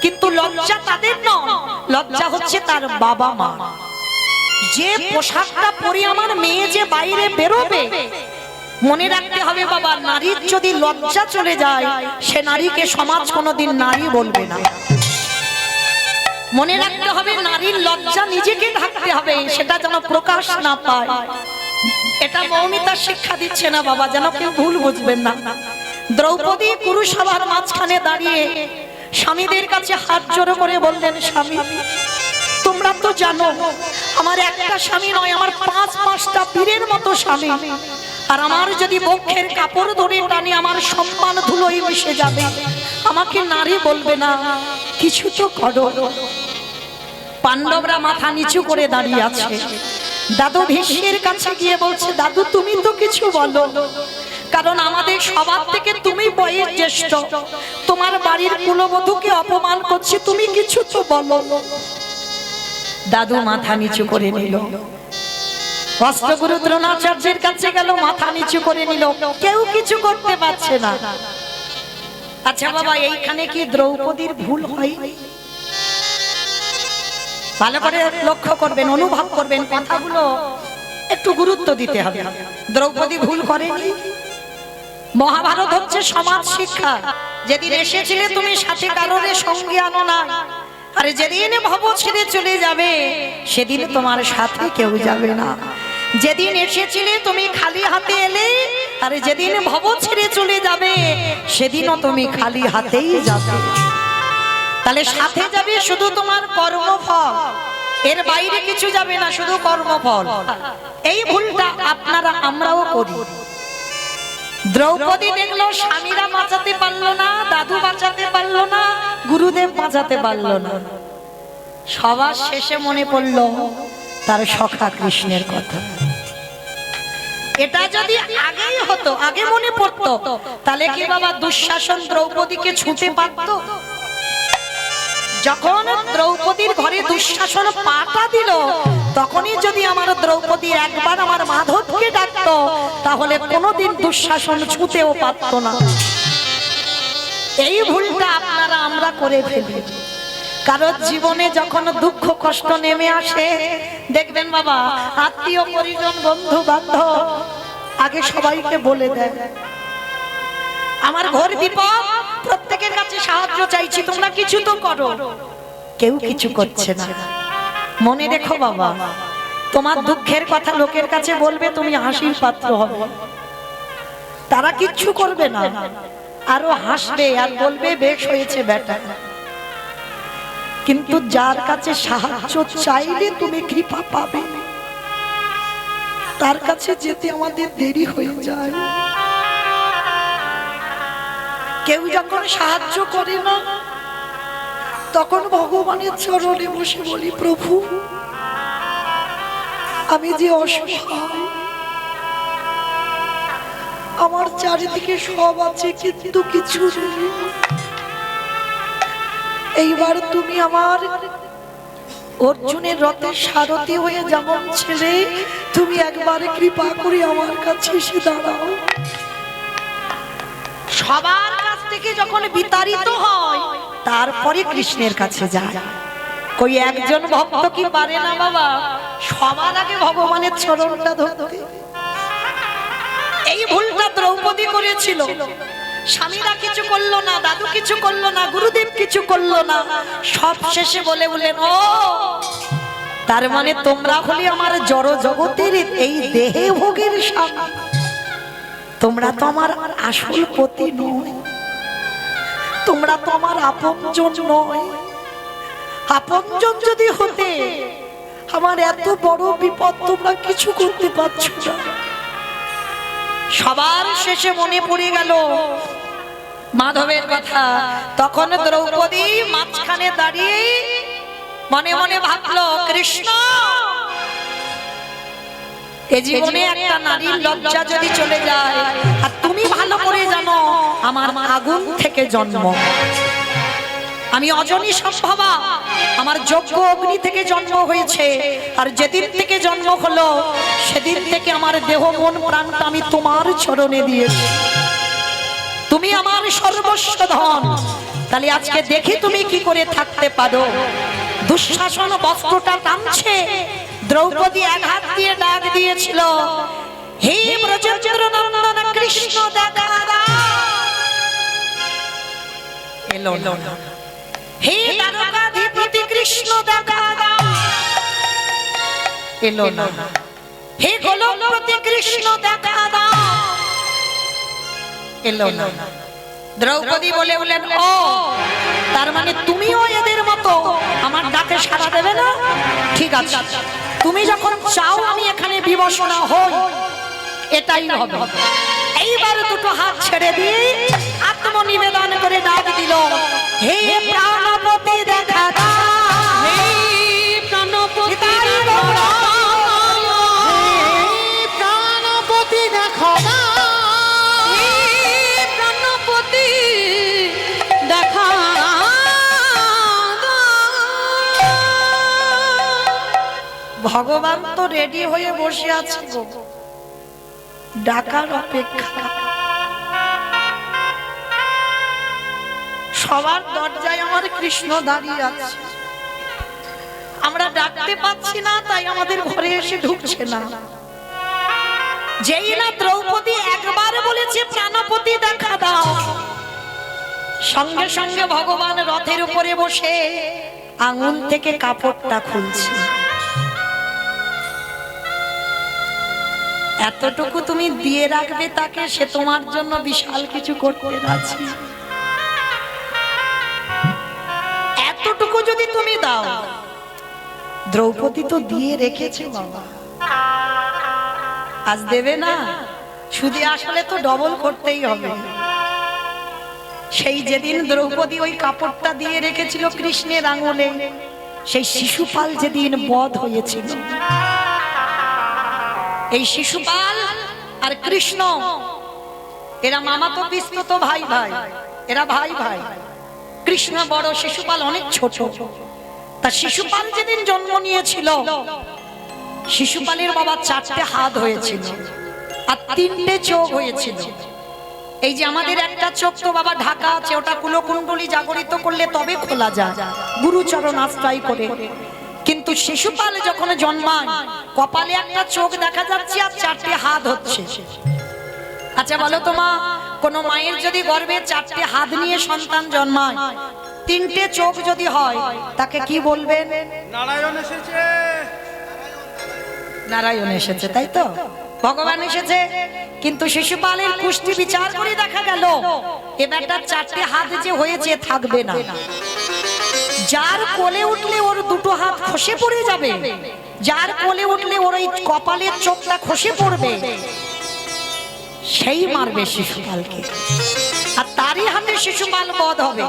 কিন্তু লজ্জা তাদের নয়, লজ্জা হচ্ছে তার বাবা মা। যে পোশাকটা পরে আমার মেয়ে যে বাইরে বেরোবে, মনে রাখতে হবে বাবা নারীর যদি লজ্জা চলে যায় সে নারীকে সমাজ কোনোদিন নারী বলবে না। মনে রাখতে হবে নারীর লজ্জা নিজেকে ঢাকতে হবে, সেটা যেন প্রকাশ না পায়। এটা মৌমিতার শিক্ষা দিচ্ছে না বাবা, যেন কেউ ভুল বুঝবেন না। দ্রৌপদী কুরুসভার মাঝখানে দাঁড়িয়ে স্বামীদের কাছে হাত জোড়ো করে বললেন, স্বামী তোমরা তো জানো আমার একটা স্বামী নয়, আমার পাঁচটা পীরের মতো স্বামী। আর আমার যদি বক্ষের কাপড় ধরে টানি আমার সম্মান ধুলোয় মিশে যাবে, আমাকে নারী বলবে না, কিছু তো করো। পাণ্ডবরা মাথা নিচু করে দাঁড়িয়ে আছে। দাদু ভীষ্মের কাছে গিয়ে বলছে, দাদু তুমি তো কিছু বলো, কারণ আমাদের সবার থেকে তুমি বয়স জ্যেষ্ঠ, তোমার বাড়ির কুলবধূকে অপমান করছে, তুমি কিছু তো বলো। দাদু মাথা নিচু করে নিল। অষ্টগুরু দ্রোণাচার্যের কাছে গেল, মাথা নিচু করে নিল, কেউ কিছু করতে পারছে না। আচ্ছা বাবা এইখানে কি দ্রৌপদীর ভুল হয়? ভালো করে লক্ষ্য করবেন, অনুভব করবেন, কথাগুলো একটু গুরুত্ব দিতে হবে। দ্রৌপদী ভুল করেনি। মহাভারত হচ্ছে সমাজ শিক্ষা। যেদিন এসেছিলে তুমি সাথে কারোর সঙ্গে আনো না, আর যেদিন ভব ছেড়ে চলে যাবে সেদিন তোমার সাথে কেউ যাবে না। যেদিন এসেছিলে তুমি খালি হাতে এলে, আর যেদিন ভব ছেড়ে চলে যাবে সেদিনও তুমি খালি হাতেই যাবে। তাহলে সাথে যাবে শুধু তোমার কর্মফল, এর বাইরে কিছু যাবে না, শুধু কর্মফল। এই ভুলটা আপনারা আমরাও করি। দ্রৌপদী দেখলো স্বামীরা বাঁচাতে পারলো না, দাদু বাঁচাতে পারলো না, গুরুদেব বাঁচাতে পারলো না। সবার শেষে মনে পড়লো তার সখা কৃষ্ণের কথা। এটা যদি আগেই হতো, আগে মনে পড়তো, তাহলে কি বাবা দুঃশাসন দ্রৌপদীকে ছুঁতে পারতো? যখন দ্রৌপদীর ঘরে দুঃশাসন পাটা দিল, তখনই যদি আমার দ্রৌপদী একবার আমার মাধবকে ডাকতো, তাহলে কোনোদিন দুঃশাসন ছুঁতেও পারতো না। এই ভুলটা আপনারা আমরা করে ফেলি। কারণ জীবনে যখন দুঃখ কষ্ট নেমে আসে, দেখবেন বাবা আত্মীয় পরিজন বন্ধু বান্ধব আগে সবাইকে বলে দেয়, আমার ঘর বিপদ, প্রত্যেকের কাছে সাহায্য চাইছি, তোমরা কিছু তো করো। কেউ কিছু করছে না। মনে রেখো বাবা, তোমার দুঃখের কথা লোকের কাছে বলবে, তুমি হাসির পাত্র হবে। তারা কিচ্ছু করবে না, আরো হাসবে আর বলবে বেশ হয়েছে বেটা। কিন্তু যার কাছে সাহায্য চাইলে তুমি কৃপা পাবে, তার কাছে যেতে আমাদের দেরি হয়ে যায়। কেউ যখন সাহায্য করে না, তখন ভগবানের চরণে বসে বলি, প্রভু আমি যে অসহায়, আমার চারিদিকে সব আছে কিন্তু কিছু নেই। এইবার তুমি আমার অর্জুনের রথের সারথি হয়ে যেমন ছেলে, তুমি একবার কৃপা করে আমার কাছে এসে দাঁড়াও। সবার কাছ থেকে যখন বিতাড়িত হয়, তারপরে কৃষ্ণের কাছে যায়। কই একজন ভক্ত কি পারে না বাবা সবার আগে ভগবানের চরণটা ধরতে? এই ভুলটা দ্রৌপদী করেছিল। স্বামীরা কিছু করলো না, দাদু কিছু করলো না, গুরুদেব কিছু করলো না, সব শেষে বলে বললেন, ও তার মানে তোমরা হলে আমার জড় জগতের এই দেহে ভোগের স্বামী, তোমরা তো আমার আসল পতি নয়, তোমরা তো আমার আপনজন নয়। আপনজন যদি হতে আমার এত বড় বিপদ তোমরা কিছু করতে পারছো না। সবার শেষে মনে পড়ে গেল মাধবের কথা। তখন দ্রৌপদী মাঝখানে দাঁড়িয়ে মনে মনে ভাবলো, কৃষ্ণ এ জীবনে একটা নারীর লজ্জা যদি চলে যায়, আর তুমি ভালো করে জানো আমার আগুন থেকে জন্ম, আমি অজনী সম্ভবা, আমার যোগ্য অগ্নি থেকে জন্ম হয়েছে। আর যেদিন থেকে জন্ম হলো সেদিন থেকে আমার দেহ মন প্রাণটা আমি তোমার চরণে দিয়েছি, তুমি আমার সর্বস্ব ধন। তাহলে আজকে দেখি তুমি কি করে থাকতে পারো। দুঃশাসন বস্ত্রটা টানছে, দ্রৌপদী এক হাত দিয়ে ডাক দিয়েছিল, হে ব্রজেন্দ্র নন্দন কৃষ্ণ দেখা দাও। এলো না। হে দ্বারকাধিপতি কৃষ্ণ দেখা দাও। এলো না। হে গোলকপতি কৃষ্ণ দেখা দাও। এলো না। দ্রৌপদী বলে বলেন, ও তার মানে তুমিও এদের মতো আমার ডাকে সাড়া দেবে না? ঠিক আছে, তুমি যখন চাও আমি এখানে বিবশনা হই, এটাই হবে। এইবার দুটো হাত ছেড়ে দিয়ে আত্মনিবেদন করে ডাক দিল, হে প্রাণপতি দেখা দাও। হে প্রাণপতি দেখা দাও। হে প্রাণপতি দেখা দাও। হে প্রাণপতি দেখা দাও। ভগবান তো রেডি হয়ে বসে আছে গো, ডাকার অপেক্ষা। সবার দরজায় আমার কৃষ্ণ দাঁড়িয়ে আছে, আমরা ডাকতে পাচ্ছি না, তাই আমাদের ঘরে এসে ঢুকছে না। যেই না দ্রৌপদী একবার বলেছে প্রাণপতি দেখা দাও, সঙ্গে সঙ্গে ভগবান রথের উপরে বসে আঙুল থেকে কাপড়টা খুলছে। এতটুকু তুমি দিয়ে রাখবে তাকে, সে তোমার জন্য বিশাল কিছু করতে রাজি। এতটুকু যদি তুমি দাও, দ্রৌপদী তো দিয়ে রেখেছে বাবা, আজ দেবে না? শুধু আসলে তো ডবল করতেই হবে। সেই যেদিন দ্রৌপদী ওই কাপড়টা দিয়ে রেখেছিল কৃষ্ণের আঙুলে, সেই শিশুপাল যেদিন বধ হয়েছিল, এই শিশুপাল আর কৃষ্ণ এরা মামাতো পিসতো ভাই ভাই, এরা ভাই ভাই। কৃষ্ণ বড়, শিশুপাল অনেক ছোট। তা শিশুপাল যেদিন জন্ম নিয়েছিল, শিশুপালের বাবা 4টে হাত হয়েছিল আর 3টে চোখ হয়েছিল। এই যে আমাদের একটা চোখ তো বাবা ঢাকা আছে, ওটা কুলকুণ্ডলী জাগরিত করলে তবে খোলা যায়, গুরুচরণ আশ্রয় করে। কিন্তু শিশুপাল যখন জন্মায়, কপালে একটা চোখ দেখা যাচ্ছে আর 4টে হাত হচ্ছে। আচ্ছা বলো তো মা, কোন মায়ের যদি গর্ভে 4টে হাত নিয়ে সন্তান জন্মায়, 3টে চোখ যদি হয়, তাকে কি বলবেন? নারায়ণ এসেছে। নারায়ণ এসেছে, তাই তো? ভগবান এসেছে। কিন্তু শিশুপালের কুষ্টি বিচার করে দেখা গেল এ বেটা 4টে হাত যে হয়েছে থাকবে না। যার কোলে উঠলে ওর 2টো হাত খসে পড়ে যাবে, যার কোলে উঠলে ওর ওই কপালের চোখটা খসে পড়বে, সেই মারবে শিশুপালকে, আর তারই হাতে শিশুপাল বধ হবে।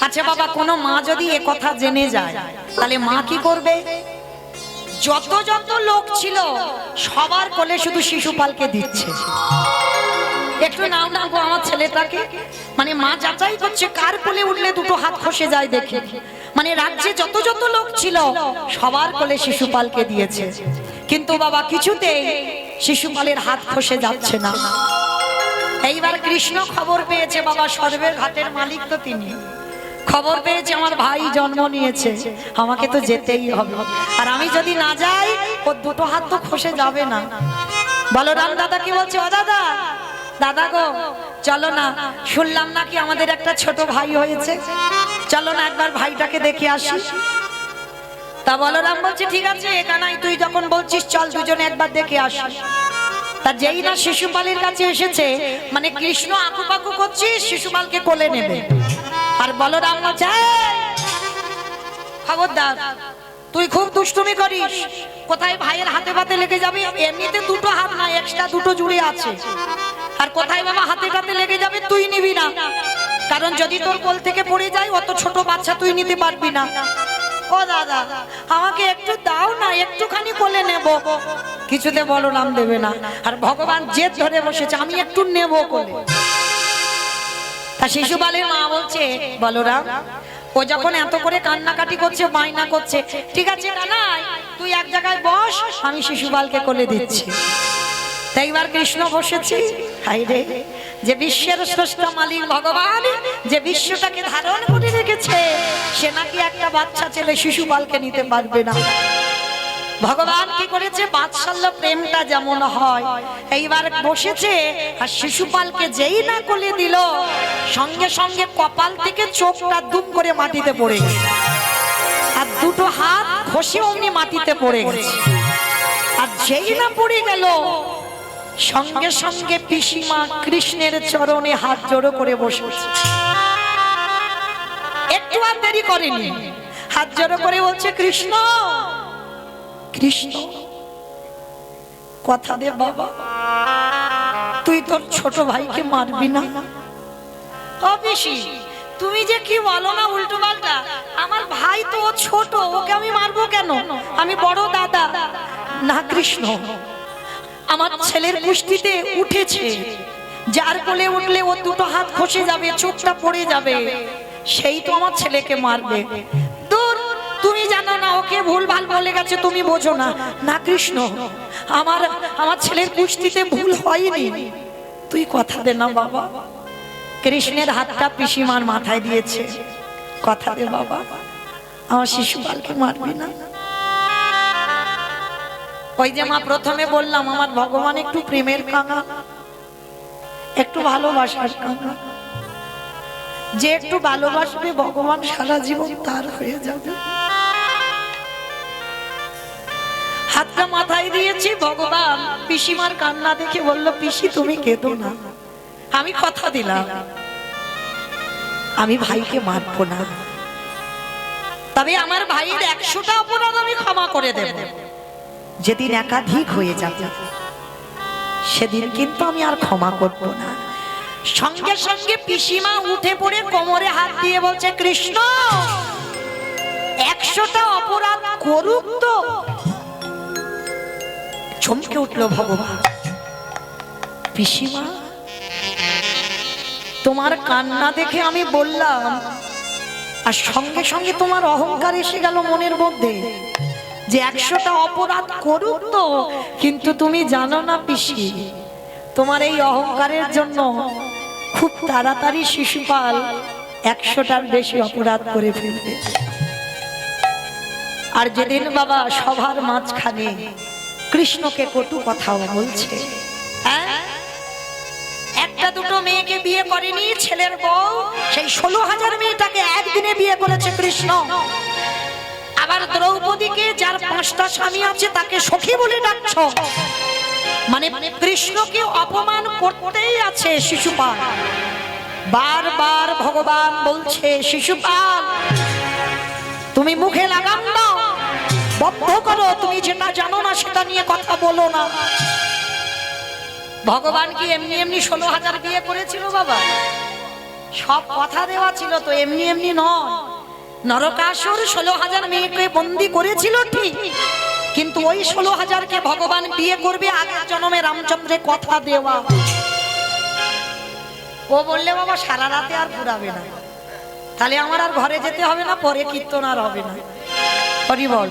আচ্ছা বাবা, কোনো মা যদি এ কথা জেনে যায়, তাহলে মা কি করবে? যত যত লোক ছিল সবার কোলে শুধু শিশুপালকে দিচ্ছে। একটু নাও না গো আমার ছেলেটাকে, মানে মা যাচাই করছে কার কোলে উঠলে 2টো হাত খসে যায় দেখে। মানে রাজ্যে যত যত লোক ছিল সবার কোলে শিশুপালকে দিয়েছে, কিন্তু বাবা কিছুতেই শিশুপালের হাত খসে যাচ্ছে না। এইবার কৃষ্ণ খবর পেয়েছে, বাবা সর্বের ঘাটের মালিক তো তিনি, খবর পেয়েছে আমার ভাই জন্ম নিয়েছে, আমাকে তো যেতেই হবে, আর আমি যদি না যাই ওর 2টো হাত তো খসে যাবে না। বলরাম দাদা কি বলছে, ও দাদা, দাদা গো চলো না, শুনলাম নাকি আমাদের একটা ছোট ভাই হয়েছে, চলো না একবার ভাইটাকে দেখে আসি। তা বলরাম বলছে ঠিক আছে, এখানাই তুই যখন বলছিস চল দুজনে একবার দেখে আসি। তা যেই না শিশুপালের কাছে এসেছে, মানে কৃষ্ণ আকুপাকু করছিস শিশুপালকে কোলে নেবে, আর বলরাম বলছে খবরদার, তুই খুব দুষ্টুমি করিস। কোথায় ভাইয়ের হাতে পাতে লেগে যাবে, এমনিতে দুটো হাত না এক্সট্রা দুটো জুড়ে আছে, আর কোথায় বাবা হাতে পাতে লেগে যাবে তুই নিবি না, কারণ যদি তোর কোল থেকে পড়ে যায় অত ছোট বাচ্চা তুই নিতে পারবি না। ও দাদা, আমাকে একটু দাও না, একটুখানি কোলে নেব। কিছুতে বলরাম দেবে না, আর ভগবান জেদ ধরে বসেছে আমি একটু নেব কোলে। তা শিশুপালের মা বলছে, বলরাম ও যখন এত করে কান্নাকাটি করছে, বায়না করছে, ঠিক আছে কানাই তুই এক জায়গায় বস, আমি শিশুপালকে কোলে দিচ্ছি। তাই এবার কৃষ্ণ বসেছে। হাই রে, যে বিশ্বের স্রষ্টা মালিক ভগবান, যে বিশ্বটাকে ধারণ করে রেখেছে, সে নাকি একটা বাচ্চা ছেলে শিশুপালকে নিতে পারবে না। ভগবান কি করেছে, বাৎসল্য প্রেমটা যেমন হয়, এইবার বসেছে আর শিশুপালকে যেই না কোলে দিল, সঙ্গে সঙ্গে কপাল থেকে চোখটা দুম করে মাটিতে পড়ে গেছে, আর দুটো হাত ঘষে অমনি মাটিতে পড়ে গেছে। আর যেই না পড়ে গেল, সঙ্গে সঙ্গে পিসিমা কৃষ্ণের চরণে হাত জড়ো করে বসেছে। একটু আর দেরি করেনি, হাত জড়ো করে বলছে, কৃষ্ণ কৃষ্ণ কথা দে বাবা, তুই তোর ছোট ভাইকে মারবি না। ও পিসি, তুমি যে কি বলো না উল্টো পাল্টা, আমার ভাই তো ছোট, ওকে আমি মারবো কেন, আমি বড় দাদা। না কৃষ্ণ, আমার ছেলের কুষ্টিতে উঠেছে, যার কোলে উঠলে ও দুটো হাত খসে যাবে, চোখটা পড়ে যাবে, সেই তো আমার ছেলেকে মারবে। দূর, তুমি জানো না, ওকে ভুল ভাল বলে গেছে, তুমি বোঝো না। না কৃষ্ণ, আমার ছেলের কুষ্টিতে ভুল হয়নি, তুই কথা দে না বাবা। কৃষ্ণের হাতটা পিসিমার মাথায় দিয়েছে, কথা দে বাবা, আমার শিশুপালকে মারবি না। ওই যে মা প্রথমে বললাম, আমার ভগবান একটু প্রেমের কাঙা, একটু ভালোবাসার কাঙা, যে একটু ভালোবাসবে ভগবান সারা জীবন তার হয়ে যাবে। হাতটা মাথায় দিয়েছি, ভগবান পিসিমার কান্না দেখে বলল, পিসি তুমি কেঁদো না, আমি কথা দিলাম আমি ভাইকে মারবো না, তবে আমার ভাইয়ের 100টা অপরাধ আমি ক্ষমা করে দেব। যেদিন একাধিক হয়ে যাবে সেদিন কিন্তু আমি আর ক্ষমা করব না। সঙ্গে সঙ্গে পিসিমা উঠে পড়ে কোমরে হাত দিয়ে বলছে, কৃষ্ণ 100টা অপরাধ করুক তো। চমকে উঠলো ভগবান, পিসিমা তোমার কান্না দেখে আমি বললাম, আর সঙ্গে সঙ্গে তোমার অহংকার এসে গেল মনের মধ্যে, যে 100টা অপরাধ করুক তো, কিন্তু তুমি জানো না পিসি, তোমার এই অহংকারের জন্য খুব তাড়াতাড়ি শিশুপাল 100টার বেশি অপরাধ করে ফেলবে। আর যেদিন বাবা সভার মাঝখানে কৃষ্ণকে কটু কথাও বলছে, একটা দুটো মেয়েকে বিয়ে করেনি ছেলের বউ, সেই 16,000 মেয়েটাকে একদিনে বিয়ে করেছে কৃষ্ণ। আবার দ্রৌপদীকে, যার 5টা স্বামী আছে, তাকে সখী বলে ডাকছ, মানে কৃষ্ণকে অপমান করতেই আছে শিশুপাল। বারবার ভগবান বলছে, শিশুপাল তুমি মুখে লাগাম দাও, বদ্ধ করো, তুমি যেটা জানো না সেটা নিয়ে কথা বলো না। ভগবান কি এমনি এমনি 16,000 বিয়ে করেছিল বাবা? সব কথা দেওয়া ছিল তো, এমনি এমনি নয়। নরকাসুর 16,000 মেয়েকে বন্দি করেছিল ঠিক, কিন্তু ওই 16,000কে ভগবান বিয়ে করবে আগের জন্মে রামচন্দ্রে কথা দেওয়া। ও বললে বাবা সারা রাতে আর ঘুরাবে না, তাহলে আমার আর ঘরে যেতে হবে না, পরে কীর্তন আর হবে না। হরি বল,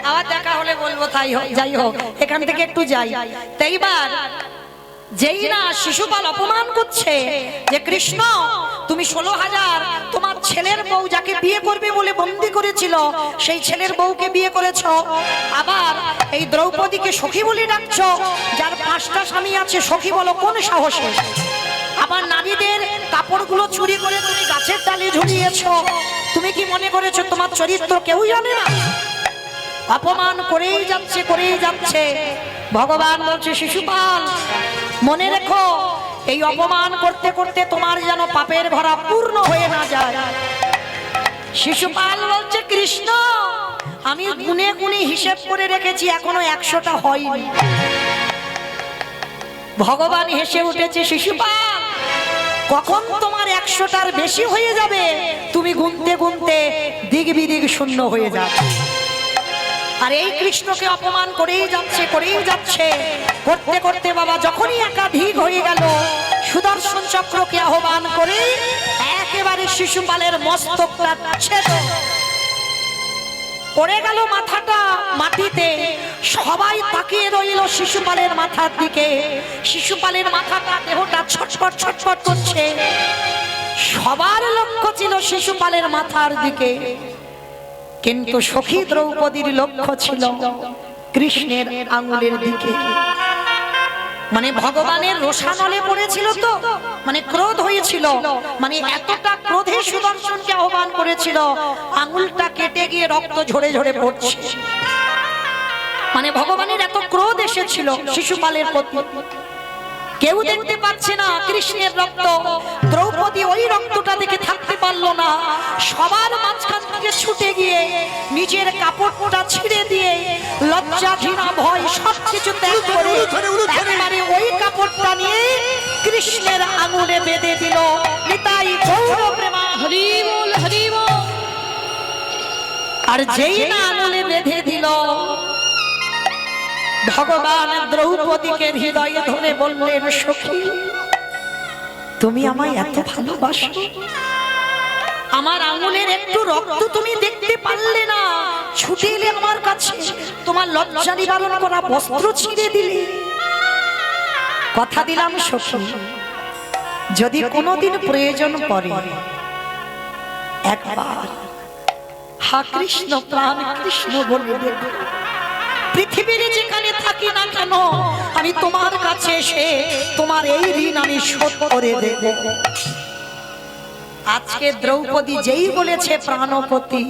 আবার দেখা হলে বলবো, তাই হোক, যাই হোক, এখান থেকে একটু যাই। তাই এবার যেই না শিশুপাল অপমান করছে যে কৃষ্ণ তুমি 16,000 তোমার ছেলের বউ যাকে বিয়ে করবে বলে বন্দি করেছিল, সেই ছেলের বউকে বিয়ে করেছো, আবার এই দ্রৌপদীকে সখী বলে ডাকছো, যার 5টা স্বামী আছে, সখী বলো কোন সাহসে? আবার নারীদের কাপড়গুলো চুরি করে তুমি গাছের ডালে ঝুলিয়েছো, তুমি কি মনে করেছো তোমার চরিত্র কেউ জানে না? অপমান করেই যাচ্ছে, করেই যাচ্ছে। ভগবান বলছে, শিশুপাল মনে রেখো, এই অপমান করতে করতে তোমার যেন পাপের ভরা পূর্ণ হয়ে না যায়। শিশুপাল বলছে কৃষ্ণ আমি গুনে গুনে হিসেব করে রেখেছি এখনো 100টা হয়নি। ভগবান হেসে উঠেছে, শিশুপাল কখন তোমার 100টার বেশি হয়ে যাবে, তুমি গুনতে গুনতে দিক বিদিক শূন্য হয়ে যাবে। আর এই কৃষ্ণকে অপমান করেই যাচ্ছে করতে করতে বাবা যখনই একাধিক হয়ে গেল সুদর্শন চক্রকে আহ্বান করে একেবারে শিশুপালের মস্তকটা ছেদ পড়ে গেল, মাথাটা মাটিতে। সবাই তাকিয়ে রইল শিশুপালের মাথার দিকে। শিশুপালের মাথাটা দেহটা ছটফট ছটফট করছে। সবার লক্ষ্য ছিল শিশুপালের মাথার দিকে, কিন্তু সখী দ্রৌপদীর লক্ষ্য ছিল কৃষ্ণের আঙ্গুলের দিকে। মানে ভগবানের রোষানলে পড়েছিল তো, মানে ক্রোধ হয়েছিল, মানে এতটা ক্রোধে সুদর্শনকে আহ্বান করেছিল আঙ্গুলটা কেটে গিয়ে রক্ত ঝরে ঝরে পড়ছে। মানে ভগবানের এত ক্রোধ এসেছিল শিশুপালের প্রতি। কেউ দেখতে পাচ্ছে না কৃষ্ণের রক্ত। দ্রৌপদী ওই রক্তটা দেখে থাকতে পারলো না, সবার মাঝখান থেকে ছুটে গিয়ে নিজের কাপড়টা ছিঁড়ে দিয়ে লজ্জা ঘৃণা ভয় সবকিছু ত্যাগ করে একেবারে ওই কাপড়টা নিয়ে কৃষ্ণের আঙুলে বেঁধে দিল। নিতাই গৌর প্রেমা হরি বল হরি বল। আর যেই না আঙুলে বেঁধে দিল ভগবান দ্রৌপদীকে হৃদয়ে ধরে বললেন, সখী তুমি আমায় এত ভালোবাসো, আমার আঙুলের একটু রক্ত তুমি দেখতে পারলে না, ছুটে এলে আমার কাছে, তোমার লজ্জা নিবারণ করা বস্ত্র ছিঁড়ে দিলে। কথা দিলাম সখী যদি কোনোদিন প্রয়োজন পড়ে একবার হা কৃষ্ণ প্রাণ কৃষ্ণ বলে দেখো, পৃথিবীর যেখানে থাকি না কেন আমি তোমার কাছে এসে তোমার এই ঋণ আমি শোধ করে দেব। আজকে দ্রৌপদী যেই বলেছে প্রাণপতি,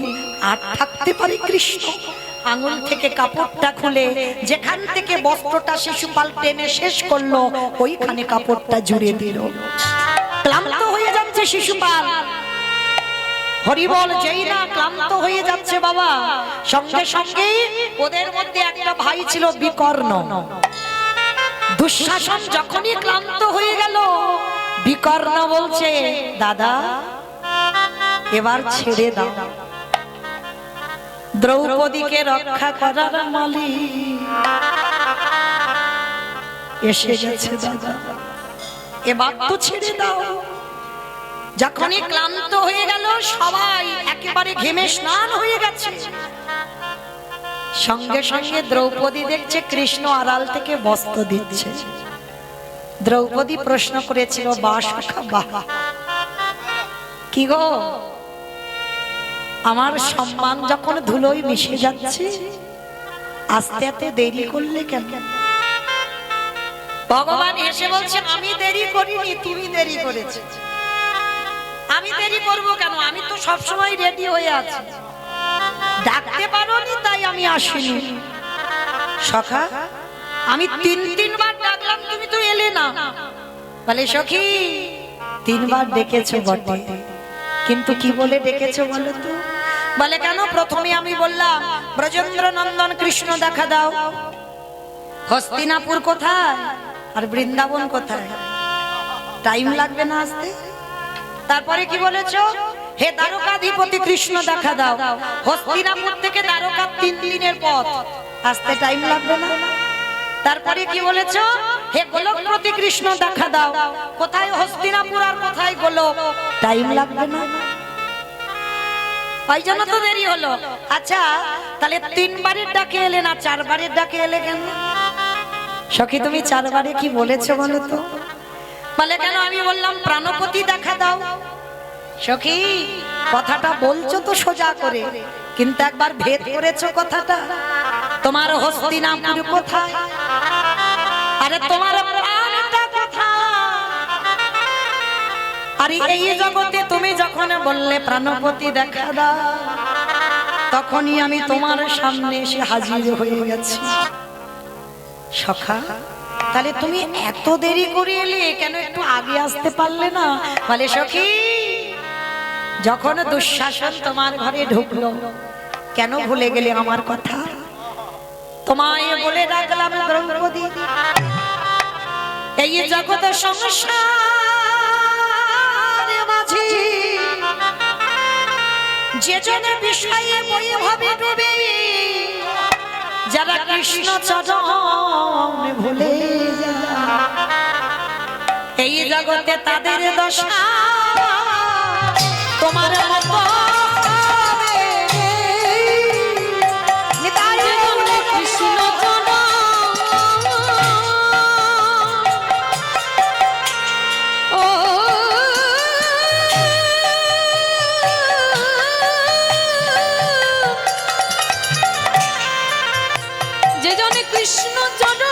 আর থাকতে পারে কৃষ্ণ আঙুল থেকে কাপড়টা খুলে যেখান থেকে বস্ত্রটা শিশুপাল টেনে শেষ করলো ওইখানে কাপড়টা জুড়ে দিল। ক্লান্ত হয়ে যাচ্ছে শিশুপাল। হরিবল যেই না ক্লান্ত হয়ে যাচ্ছে বাবা, সঙ্গে সঙ্গে ওদের মধ্যে একটা ভাই ছিল বিকর্ণ। দুঃশাসন যখনই ক্লান্ত হয়ে গেল বিকর্ণ বলছে, দাদা এবার ছেড়ে দাও, দ্রৌপদীকে রক্ষা করার মালিক এসে গেছে, দাদা এবার তো ছেড়ে দাও। যখনই ক্লান্ত হয়ে গেল সবাই একেবারে ঘেমে স্নান হয়ে গেছে, সঙ্গে সঙ্গে দ্রৌপদী দেখছে কৃষ্ণ আড়াল থেকে বস্ত্র দিচ্ছে। দ্রৌপদী প্রশ্ন করেছিল, বা সখা বাহ, কি গো আমার সম্মান যখন ধুলোয় মিশে যাচ্ছে আস্তে আস্তে দেরি করলে কেন? ভগবান এসে বলছে, আমি দেরি করিনি, তুমি দেরি করেছো। আমি দেরি করব কেন? আমি তো সব সময় রেডি হয়ে আছি, ডাকতে পারোনি তাই আমি আসিনি। সখা আমি তিনবার ডাকলাম তুমি তো এলে না। বলে সখী 3বার ডেকেছো বটে, কিন্তু কি বলে ডেকেছো বলো তো? বলে কেন? প্রথমে আমি বললাম ব্রজেন্দ্র নন্দন কৃষ্ণ দেখা দাও, হস্তিনাপুর কোথায় আর বৃন্দাবন কোথায়, টাইম লাগবে না আসতে। তারপরে কি বলেছো? হে দ্বারকাধিপতি কৃষ্ণ দেখা দাও, হস্তিনাপুর থেকে দ্বারকা 3 দিনের পথ, আসতে টাইম লাগবে না। তারপরে কি বলেছো? হে গোলকপতি কৃষ্ণ দেখা দাও, কোথায় হস্তিনাপুর আর কোথায় গোলক, টাইম লাগবে না। ওই জন্য তো দেরি হলো। আচ্ছা তাহলে 3বারের ডাকে এলে না 4বারের ডাকে এলে কেন? সখী তুমি 4বারে কি বলেছো বলো তো? বলে কেন? আমি বললাম প্রাণপতি দেখা দাও। সখী কথাটা বলছো তো সোজা করে, কিন্তু একবার ভেদ করেছো কথাটা। তোমার হস্তিনাপুর কোথায়? আরে তোমার প্রাণটা কোথায়? আরে এই জগতে তুমি যখন বললে প্রাণপতি দেখা দাও, তখনই আমি তোমার সামনে এসে হাজির হয়ে গেছি। সখা তাহলে তুমি এত দেরি করে এলে কেন? একটু আগে আসতে পারলে না? বলে সখী যখন দুঃশাসন তোমার ঘরে ঢুকলো, কেন ভুলে গেলে আমার কথা? তোমায় বলে রাখলাম দ্রৌপদী, এই জগৎ সংসার মাঝে যে জন বিষয়ে বৈভবে ডুবে, যারা কৃষ্ণ চরণ ভুলে যায়, এই জগতে তাদের দশা তোমার মতো হবে। নিতাই গৌর কৃষ্ণ চরণ ও যে জনে কৃষ্ণ চরণ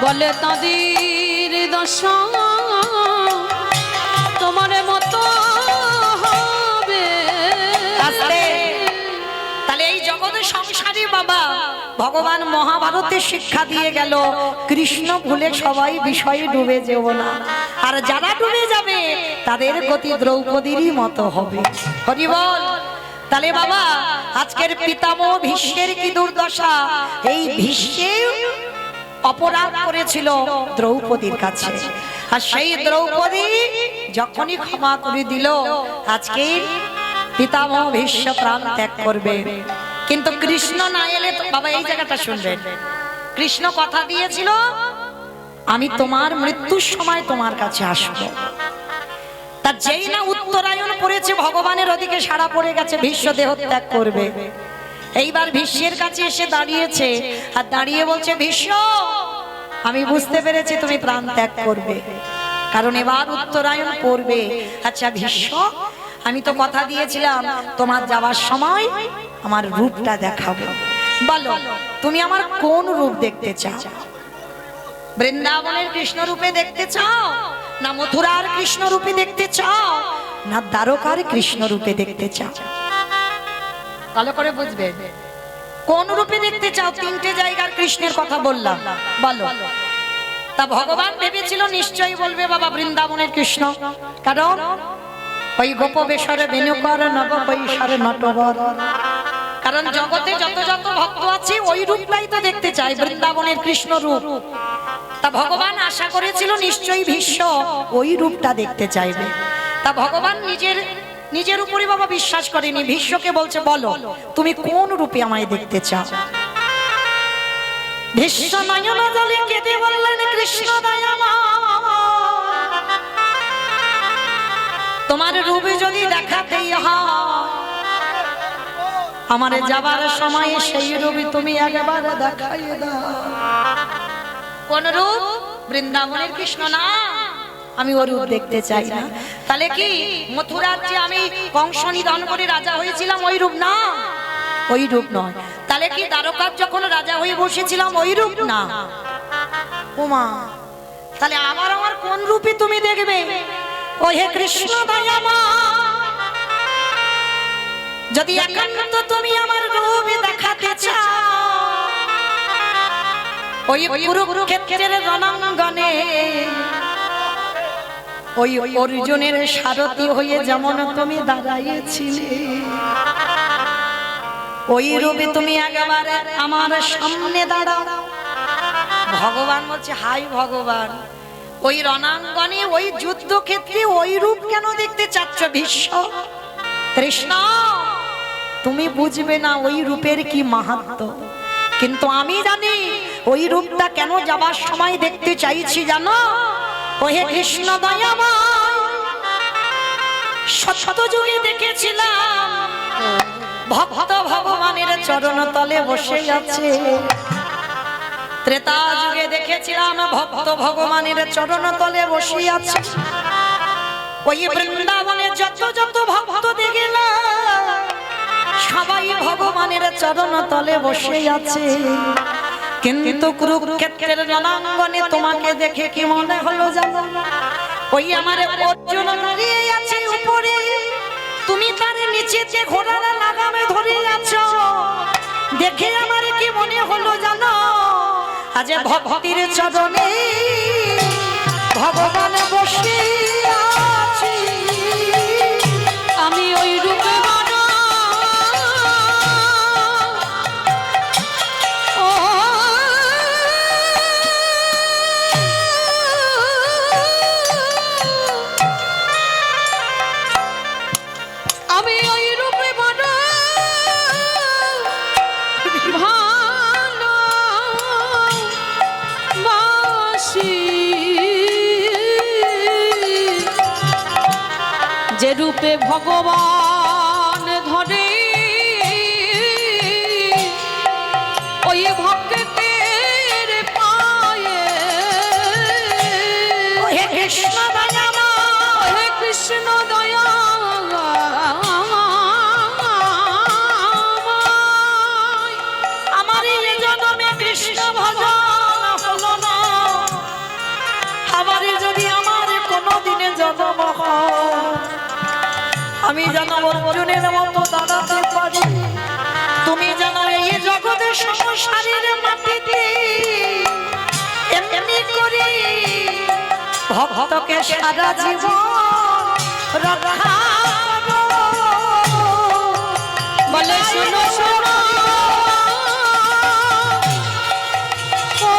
বলে তাদের দশা তোমার মতো হবে। তাহলে এই জগতে সংসারে বাবা ভগবান মহাভারতে শিক্ষা দিয়ে গেল, কৃষ্ণ ভুলে সবাই বিষয়ে ডুবে যেও না, আর যারা ডুবে যাবে তাদের গতি দ্রৌপদীরই মতো হবে। হরি বল। তাহলে বাবা আজকের পিতামহ ভীষ্মের কি দুর্দশা, এই ভীষ্মের অপরাধ করেছিল দ্রৌপদীর কাছে, আর সেই দ্রৌপদী যখনই ক্ষমা করে দিল, আজকে পিতামহ ভীষ্ম প্রাণ ত্যাগ করবে। কিন্তু কৃষ্ণ না এলে বাবা এই জায়গাটা শুনবেন, কৃষ্ণ কথা দিয়েছিল আমি তোমার মৃত্যুর সময় তোমার কাছে আসবো। তা যেই না উত্তরায়ণ করেছে, ভগবানের ওদিকে সাড়া পড়ে গেছে, ভীষ্ম দেহ ত্যাগ করবে। এইবার ভীষ্মের কাছে এসে দাঁড়িয়েছে, আর দাঁড়িয়ে বলছে ভীষ্ম আমি বুঝতে পেরেছি তুমি প্রাণ ত্যাগ করবে, কারণ এবার উত্তরায়ণ করবে। আচ্ছা ভীষ্ম, আমি তো কথা দিয়েছিলাম তোমার যাওয়ার সময় আমার রূপটা দেখাবো, বলো তুমি আমার কোন রূপ দেখতে চাও? বৃন্দাবনের কৃষ্ণ রূপে দেখতে চাও, না মথুরার কৃষ্ণ রূপে দেখতে চাও, না দ্বারকার কৃষ্ণ রূপে দেখতে চাও? ভালো করে বুঝবে কোন রূপে দেখতে চাও। তিনটে জায়গার কৃষ্ণের কথা বললাম, বলো। তা ভগবান ভেবেছিল নিশ্চয়ই বলবে বাবা বৃন্দাবনের কৃষ্ণ, কারণ ওই গোপবেশরে বেণুকর নব কৈশোরে নটবর, কারণ জগতে যত যত ভক্ত আছে ওই রূপটাই তো দেখতে চায়, বৃন্দাবনের কৃষ্ণ রূপ। তা ভগবান আশা করেছিল নিশ্চয়ই ভীষ্ম ওই রূপটা দেখতে চাইবে। তা ভগবান নিজের উপরই বাবা বিশ্বাস করেনি, ভীষ্মকে বলছে বলো তুমি কোন রূপে আমায় দেখতে চাও? ভীষ্ম নয়ন জলে কেঁদে বললেন কৃষ্ণ দয়াময়, তোমার রূপে যদি দেখাতেই হয়, আমার যাবার সময় সেই রূপে তুমি একবার দেখাইয়ে দাও। কোন রূপ? বৃন্দাবনের কৃষ্ণ না, আমি ওর রূপ দেখতে চাই না। তাহলে কি মথুরার যে আমি কংস নিধন করে রাজা হয়েছিলাম ওই রূপ না? ওই রূপ নয়। তাহলে কি দ্বারকার যখন রাজা হয়ে বসেছিলাম ওই রূপ না? ওমা, তাহলে আমার কোন রূপে তুমি দেখবে? ও হে কৃষ্ণ দয়াময়, যদি একান্ত তুমি আমার রূপে দেখাতে চাও, ওই কুরুক্ষেত্রের রণাঙ্গনে ওই অর্জুনের সারথি হয়ে যেমন তুমি দাঁড়াইছিলে, ওই রূপে তুমি একেবারে আমার সামনে দাঁড়াও। ভগবান বলছে হাই ভগবান, ওই রণাঙ্গনে ওই যুদ্ধক্ষেত্রে ওই রূপ কেন দেখতে চাচ্ছ ভীষ্ম? কৃষ্ণ তুমি বুঝবে না ওই রূপের কি মাহাত্ম্য, কিন্তু আমি জানি ওই রূপটা কেন যাবার সময় দেখতে চাইছি জানো? ও হে কৃষ্ণ দয়াময়, সত্য যুগে দেখেছিলাম ভক্ত ভগবানের চরণ তলে বসে আছে, ত্রেতা যুগে দেখেছিলাম ভক্ত ভগবানের চরণ তলে বসে আছে, ওই বৃন্দাবনে যত যত ভক্ত দেখলাম সবাই ভগবানের চরণ তলে বসে আছে। কিন্তু কুরুক্ষেত্রের রণাঙ্গনে তোমাকে দেখে কি মনে হলো জানো? ওই আমার অর্জুন দাঁড়িয়ে আছে উপরে, তুমি চুড়িদার নিচেতে ঘোড়ার লাগামে ধরে আছো, দেখে আমার কি মনে হলো জানো, আজ ভক্তির চরণে ভগবান বসে আছি। আমি ওই রূপে মানো ও আমি ওই রূপে মানো ভালো বাসি, যে রূপে ভগবান ধরে ওই ভক্তের পায়ে। হে কৃষ্ণ দয়া, হে কৃষ্ণ দয়া, আমার এই জন্মে কৃষ্ণ ভজন হলো না, আবার যদি আমার কোনোদিনে জন্ম হয়, আমি যেন অর্জুনের মতো দাঁড়াতে পারি। তুমি জানো এই জগতের সংসারের মাটিতে এমনি করে ভক্তকে সারা জীবন রাখানো। বলে শোনো শোনো ও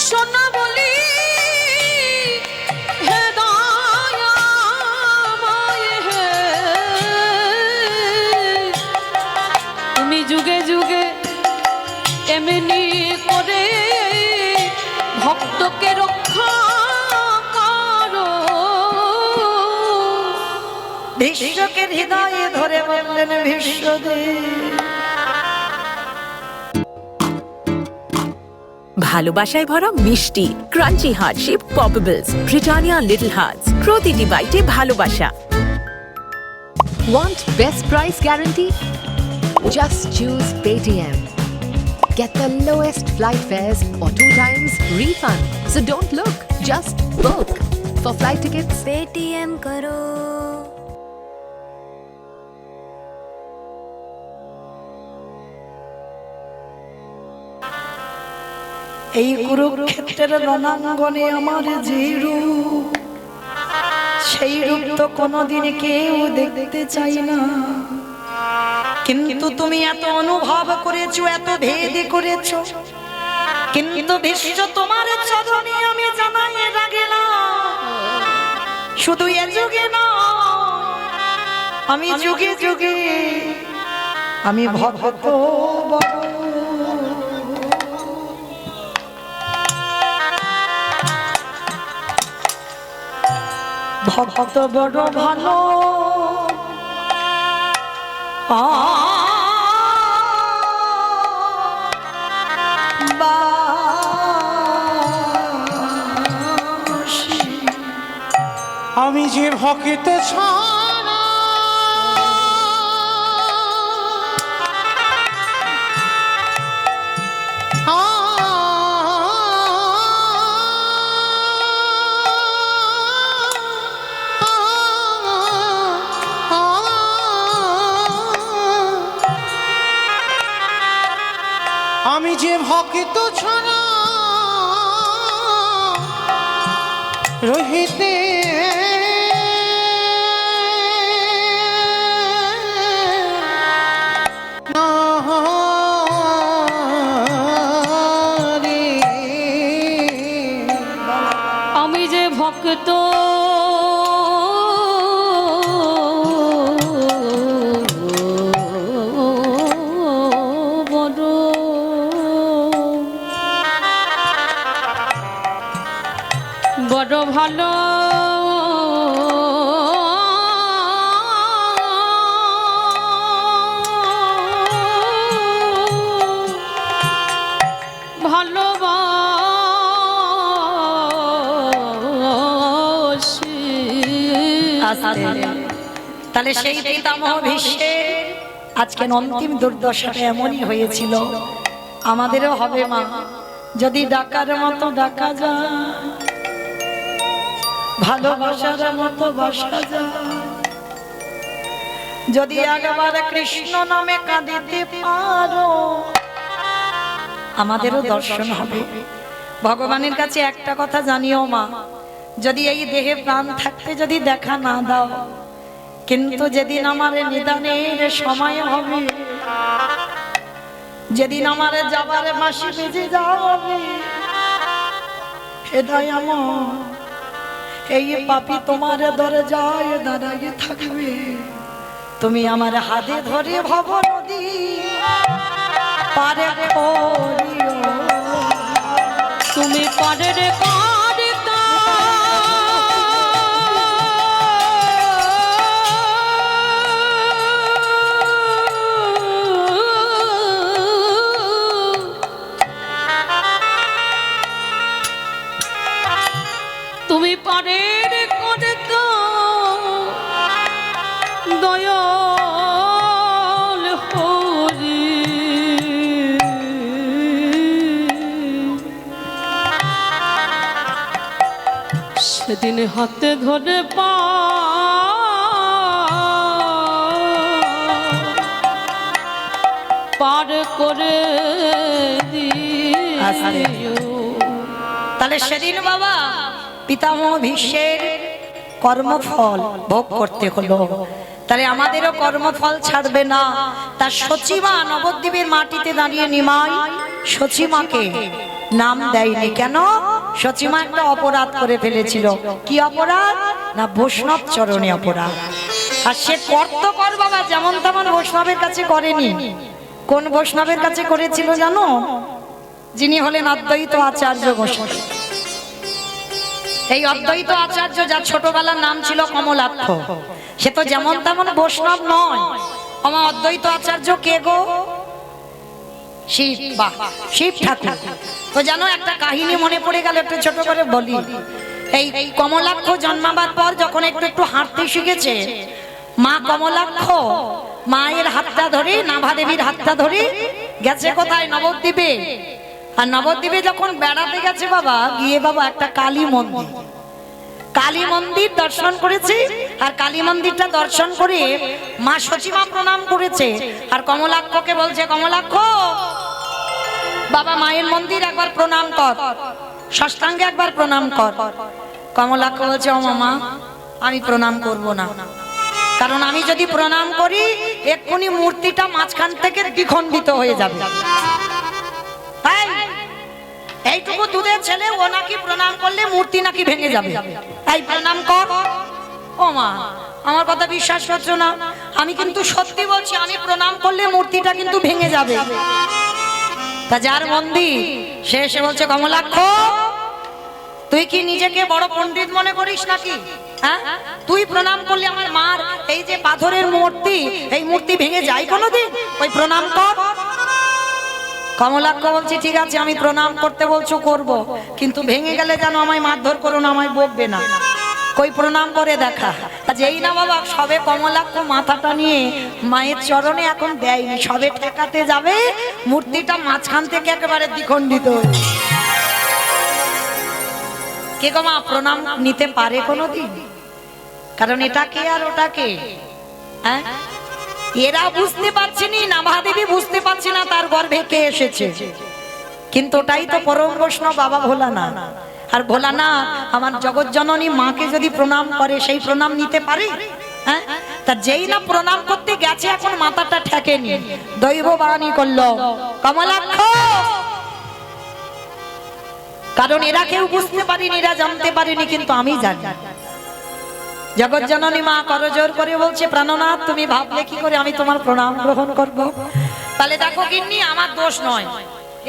সোনা বলি হে দয়াময় হে, তুমি যুগে যুগে এমনি করে ভক্তকে রক্ষা করো। বিশ্বকে হৃদয়ে ধরে বললেন বিশ্বদেব। ভালোবাসায় ভরা মিষ্টি crunchy heart shape পপেবলস Britannia little hertz, প্রতিটি বাইটে ভালোবাসা। Want best price guarantee? Just choose Paytm. Get the lowest flight fares or 2 times refund. So don't look, just book. For flight tickets, Paytm करो। এই কুরুক্ষেত্রের রণাঙ্গনে আমার যে রূপ, সেই রূপ তো কোনোদিন কেউ দেখতে চাই না, কিন্তু তুমি এত অনুভব করেছো, এত ভেদ করেছো, কিন্তু বিশ্ব তোমার চরণে আমি জানাই রাখলাম, শুধু এ যুগে না, আমি যুগে যুগে আমি ভক্ত বড়। ভক্ত বড় ভালো আমি যে ভক্ত ছাড়া আমি যে ভক্ত ছাড়া রহিতে আমি যে ভক্ত বড়, বড় ভালো ভালোবাসি। তাহলে সেই পিতামহ ভীষ্মের আজকে অন্তিম দুর্দশাটা এমনই হয়েছিল, আমাদেরও হবে মা। যদি ডাকার মতো ডাকা যায়, ভালোবাসার মতো বাসা যায়, যদি একবার কৃষ্ণ নামে কাঁদিতে পারো, আমাদেরও দর্শন হবে। ভগবানের কাছে একটা কথা জানিও মা, যদি এই দেহে প্রাণ থাকতে যদি দেখা না দাও, কিন্তু যেদিন আমার নিদানের সময় হবে, যেদিন আমার যাবার মাসি বেজে যাবে, হে দয়াময়, এই পাপী তোমার দরজায় দাঁড়িয়ে থাকবে, তুমি আমার হাতে ধরে ভব নদী পারে করিও, তুমি পারের কারিতা তুমি পারের কারিতা দয়াল হরি, সেদিন হাতে ধরে পার করে দিও। তাহলে সেদিন বাবা পিতামহ ভীষ্মের কর্মফল ভোগ করতে হলো, তাহলে আমাদেরও কর্মফল ছাড়বে না। তার সচিমা নবদ্বীপের মাটিতে দাঁড়িয়ে নিমাই সচিমাকে নাম দেয়নি কেন? সচিমা একটা অপরাধ করে ফেলেছিল। কি অপরাধ? না বৈষ্ণব চরণে অপরাধ। আর সে করত কর বাবা, যেমন তেমন বৈষ্ণবের কাছে করেনি। কোন বৈষ্ণবের কাছে করেছিল জানো? যিনি হলেন অদ্বৈত আচার্য গোস্বামী। এই অদ্বৈত আচার্য, যার ছোটবেলার নাম ছিল কমলাক্ষ, সে তো যেমন তেমন বৈষ্ণব নয়। আমার অদ্বৈত আচার্য কে গো? শিব, বাহ, শিব ঠাকুর। তো জানো একটা কাহিনী মনে পড়ে গেল, একটু ছোট করে বলি। এই কমলাক্ষ জন্মাবার পর যখন একটু একটু হাঁটতে শিখেছে, মা কমলাক্ষ মায়ের হাতটা ধরে, নাভা দেবীর হাতটা ধরে গেছে কোথায়? নবদ্বীপে। আর নবদ্বীপে যখন বেড়াতে গেছে বাবা, গিয়ে বাবা একটা কালী মন্দির, কালী মন্দির দর্শন করেছে। আর কালী মন্দিরটা দর্শন করে মা সচিমা প্রণাম করেছে। আর কমলাক্ষকে বলছে, কমলাক্ষ বাবা মায়ের মন্দির একবার প্রণাম কর, সাষ্টাঙ্গে একবার প্রণাম কর। কমলাক্ষ বলছে, ও মামা আমি প্রণাম করব না, কারণ আমি যদি প্রণাম করি এক্ষুনি মূর্তিটা মাঝখান থেকে দ্বিখণ্ডিত হয়ে যাবে। তাই এইটুকু দুধের ছেলে ও নাকি প্রণাম করলে মূর্তি নাকি ভেঙে যাবে, তাই প্রণাম কর। ও মা আমার কথা বিশ্বাস করছো না? আমি কিন্তু সত্যি বলছি, আমি প্রণাম করলে মূর্তিটা কিন্তু ভেঙে যাবে। তা যার মন্দির সে এসে বলছে, কমলাক্ষ তুই কি নিজেকে বড় পণ্ডিত মনে করিস নাকি? হ্যাঁ, তুই প্রণাম করলে আমার মার এই যে পাথরের মূর্তি, এই মূর্তি ভেঙে যায় কোনোদিন? ওই প্রণাম কর। কমলাক্ষ বলছে, ঠিক আছে আমি প্রণাম করতে বলছো করব, কিন্তু ভেঙে গেলে যেন আমায় মারধর করো না, আমায় বকবে না। কই প্রণাম করে দেখা। যেই না বাবা সবে কমলাক্ষ মাথাটা নিয়ে মায়ের চরণে এখন দেয়নি, সবে ঠেকাতে যাবে, মূর্তিটা মাঝখান থেকে একেবারে দ্বিখণ্ডিত। কে গো মা প্রণাম নিতে পারে কোনোদিন? কারণ এটাকে আর ওটাকে, হ্যাঁ এরা বুঝতে পারছেনি, নাভাদেবী বুঝতে পারছে না তার গর্ভে কে এসেছে। কিন্তু ওটাই তো পরম বৈষ্ণব বাবা ভোলানাথ। আর ভোলানাথ আমার জগৎ জননী মাকে যদি প্রণাম করে, সেই প্রণাম নিতে পারে? হ্যাঁ, তা যেই না প্রণাম করতে গেছে এখন মাথাটা ঠেকেনি, দৈব বাণী করলো, কমলাক্ষ। কারণ এরা কেউ বুঝতে পারেনি, এরা জানতে পারেনি, কিন্তু আমি জানি। জগৎ জননী মা করজোর করে বলছে, প্রাণনাথ তুমি ভাবলে কি করে আমি তোমার প্রণাম গ্রহণ করব? তাহলে দেখো গিন্নি আমার দোষ নয়,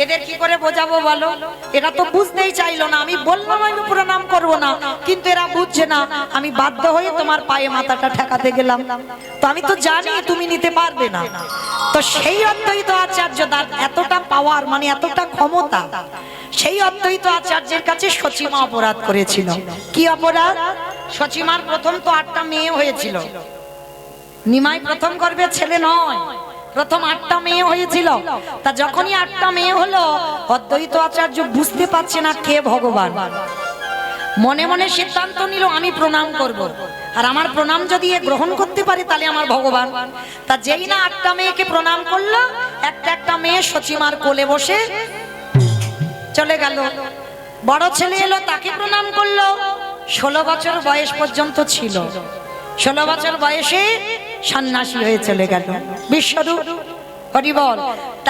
এদের কি করে বোঝাবো বলো? এরা তো বুঝতেই চাইলো না। আমি বললাম আমি প্রণাম করব না, কিন্তু এরা বুঝছে না। আমি বাধ্য হয়ে তোমার পায়ে মাথাটা ঠেকাতে গেলাম। তো আমি তো জানি তুমি নিতে পারবে না। তো সেই অদ্বৈত আচার্য তার এতটা পাওয়ার, মানে এতটা ক্ষমতা, সেই অদ্বৈত আচার্যের কাছে সচিমা অপরাধ করেছিল। কি অপরাধ? সচিমার প্রথম তো 8টা মেয়ে হয়েছিল। নিমাই প্রথম গর্ভে ছেলে নয়, প্রথম 8টা মেয়ে হয়েছিল। তা যখনই 8টা মেয়ে হলো, অদ্বৈত আচার্য বুঝতে পারছে না কে ভগবান। মনে মনে সিদ্ধান্ত নিল আমি প্রণাম করব, আর আমার প্রণাম যদি এ গ্রহণ করতে পারে তাহলে আমার ভগবান। তা যেই না 8টা মেয়েকে প্রণাম করলো, একটা একটা মেয়ে সচিমার কোলে বসে চলে গেল। বড় ছেলে এলো, তাকে প্রণাম করলো। 16 বছর বয়স পর্যন্ত ছিল। 16 বছর বয়সে সন্ন্যাসী হয়ে চলে গেল বিশ্বরূপ। হরি বল।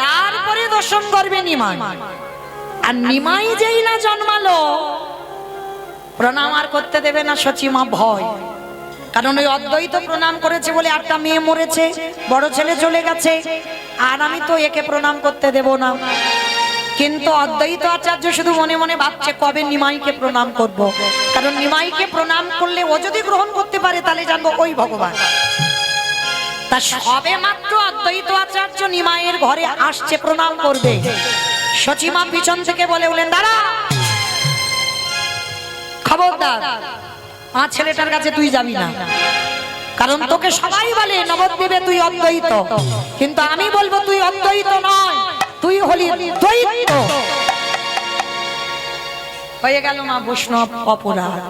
তারপরে দর্শন করবে নিমাই। আর নিমাই যেই না জন্মালো, প্রণাম আর করতে দেবে না সচিমা, ভয়। কারণ ওই অদ্বৈত প্রণাম করেছে বলে 8টা মেয়ে মরেছে, বড় ছেলে চলে গেছে, আর আমি তো একে প্রণাম করতে দেব না। কিন্তু অদ্বৈত আচার্য শুধু মনে মনে ভাবছে কবে নিমাইকে প্রণাম করব। কারণ নিমাইকে প্রণাম করলে ও যদি গ্রহণ করতে পারে তাহলে জানবো ওই ভগবান। তা সবে মাত্র অদ্বৈত আচার্য নিমাইয়ের ঘরে আসছে প্রণাম করবে, সচিমা পিছন থেকে বলে উঠলেন, দাঁড়া, খবরদার আমার ছেলেটার কাছে তুই যাবি না। কারণ তোকে সবাই বলে নবদ্বীপে তুই অদ্বৈত, কিন্তু আমি বলবো তুই অদ্বৈত নয়, তুই হলি দ্বৈত। হয়ে গেল মা বৈষ্ণব অপরাধ।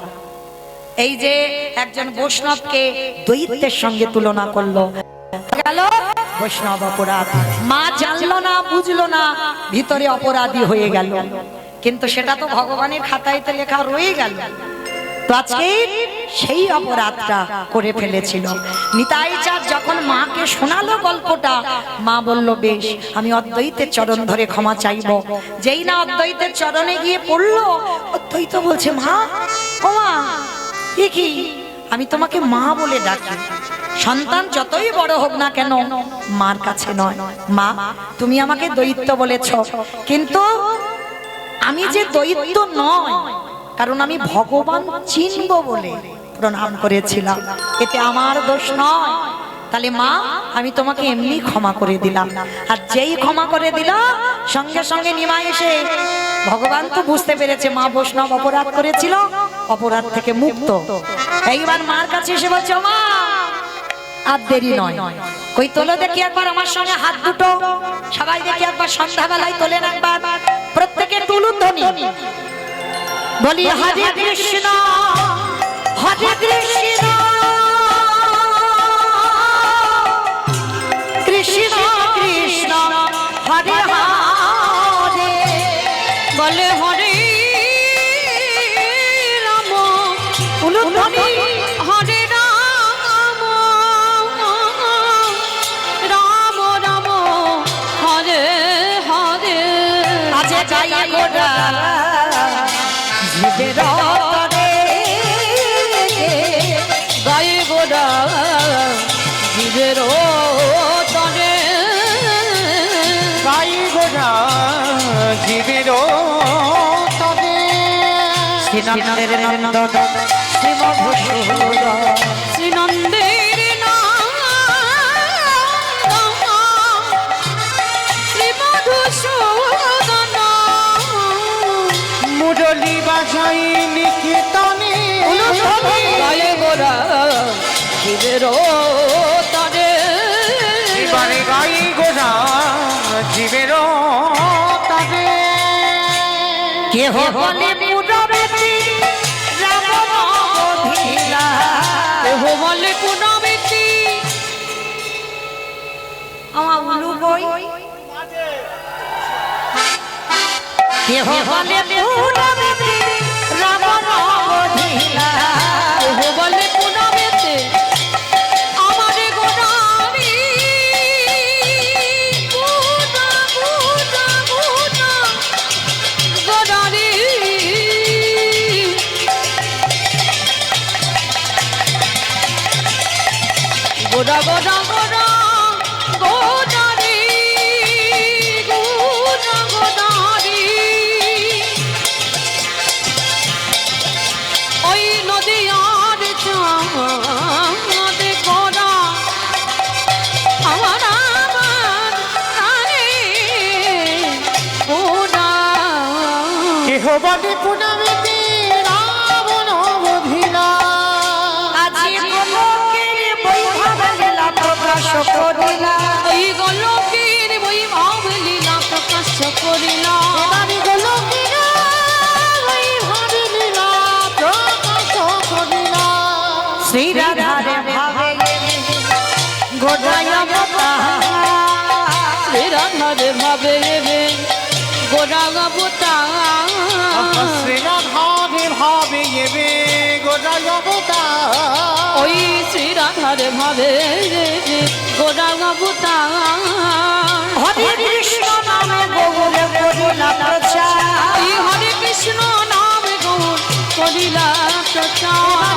এই যে একজন বৈষ্ণবকে দ্বৈতের সঙ্গে তুলনা করলো, গেল বৈষ্ণব অপরাধ। মা জানলো না, বুঝলো না, ভিতরে অপরাধী হয়ে গেল। কিন্তু সেটা তো ভগবানের খাতায়তে লেখা রয়ে গেল। তো আজকে সেই অপরাধটা করে ফেলেছিল। নিতাই চাঁদ যখন মাকে শোনালো গল্পটা, মা বলল, বেশ, আমি অদ্বৈতের চরণ ধরে ক্ষমা চাইব। যেই না অদ্বৈতের চরণে গিয়ে পড়লো, অদ্বৈত বলছে, মা, ও মা, এ কি? আমি তোমাকে মা বলে ডাকি। সন্তান যতই বড় হোক না কেন, মার কাছে নয়। মা, তুমি আমাকে দৈত্য বলেছ, কিন্তু আমি যে দৈত্য নয়, কারণ আমি ভগবান চিনব বলে প্রণাম করেছিলাম, এতে আমার দোষ নয়। তাহলে মা, আমি তোমাকে এমনি ক্ষমা করে দিলাম। আর যেই ক্ষমা করে দিল, সঙ্গে সঙ্গে নিমাই এসে, ভগবান তো বুঝতে পেরেছে মা বৈষ্ণব অপরাধ করেছিল, অপরাধ থেকে মুক্ত। এইবার মার কাছে এসে বলছে, মা, আর দেরি নয়, কই তোলো দেখি একবার আমার সঙ্গে হাত দুটো, সবাই দেখি একবার সন্ধ্যাবেলায় তোলেন একবার, প্রত্যেকে তুলুধ্বনি বলি, হরে কৃষ্ণ হরে কৃষ্ণ কৃষ্ণ কৃষ্ণ হরে হরে, বলে হরে রাম তুলুধ্বনি হরে রাম রাম রাম হরে হরে। আজ গায়ে গোড়া জীবের তরে, গায়ে গোড়া জীবের তরে, গাই গোড়া জীবের তবে, শ্রীনন্দের নন্দন শ্রীমধুসূদন, শ্রীনন্দের শ্রীমধুসূদন, মুরলি বাজাই নিকেতনে, গায়ে গোড়া জীবের তরে, এবারে গাই গোড়া জীবের তবে। কেহ বলে মুরবেতি রাম অবধিলা, দেহ বলে কোন ব্যক্তি, আমার উলু বই, কেহ বলে মুরবেতি রাম অবধিলা, দেহ বলে কোন ব্যক্তি, আমারে গোড়ারি গোড়া গোড়া গোড়া গোড়ারি, গোড়া গোড়া গোড়া গোড়ারি গোড়া গোড়ারি, ওই নদীয়ার চাঁদ গোড়া আমার আমার প্রাণে গোড়া, কেহ বলে পুনমিতি রাবণ বধিলা, আজি গোলকের বৈভব লীলা প্রকাশ করিলা, ওই গল করিলা এবারে গলো কিনা ওই ভাবে লীলা প্রকাশ করিলা শ্রী রাধারে ভাবে গোটায় অবতার শ্রী রাধারে ভাবে গোরা অবতার শ্রীরাধারে ভাবে এবে গোটায় অবতার ওই শ্রী রাধারে ভাবে গোরা অবতার হরে কৃষ্ণ নামে গৌরে করিলা প্রচার এই হরে কৃষ্ণ নাম গৌর করিলা প্রচার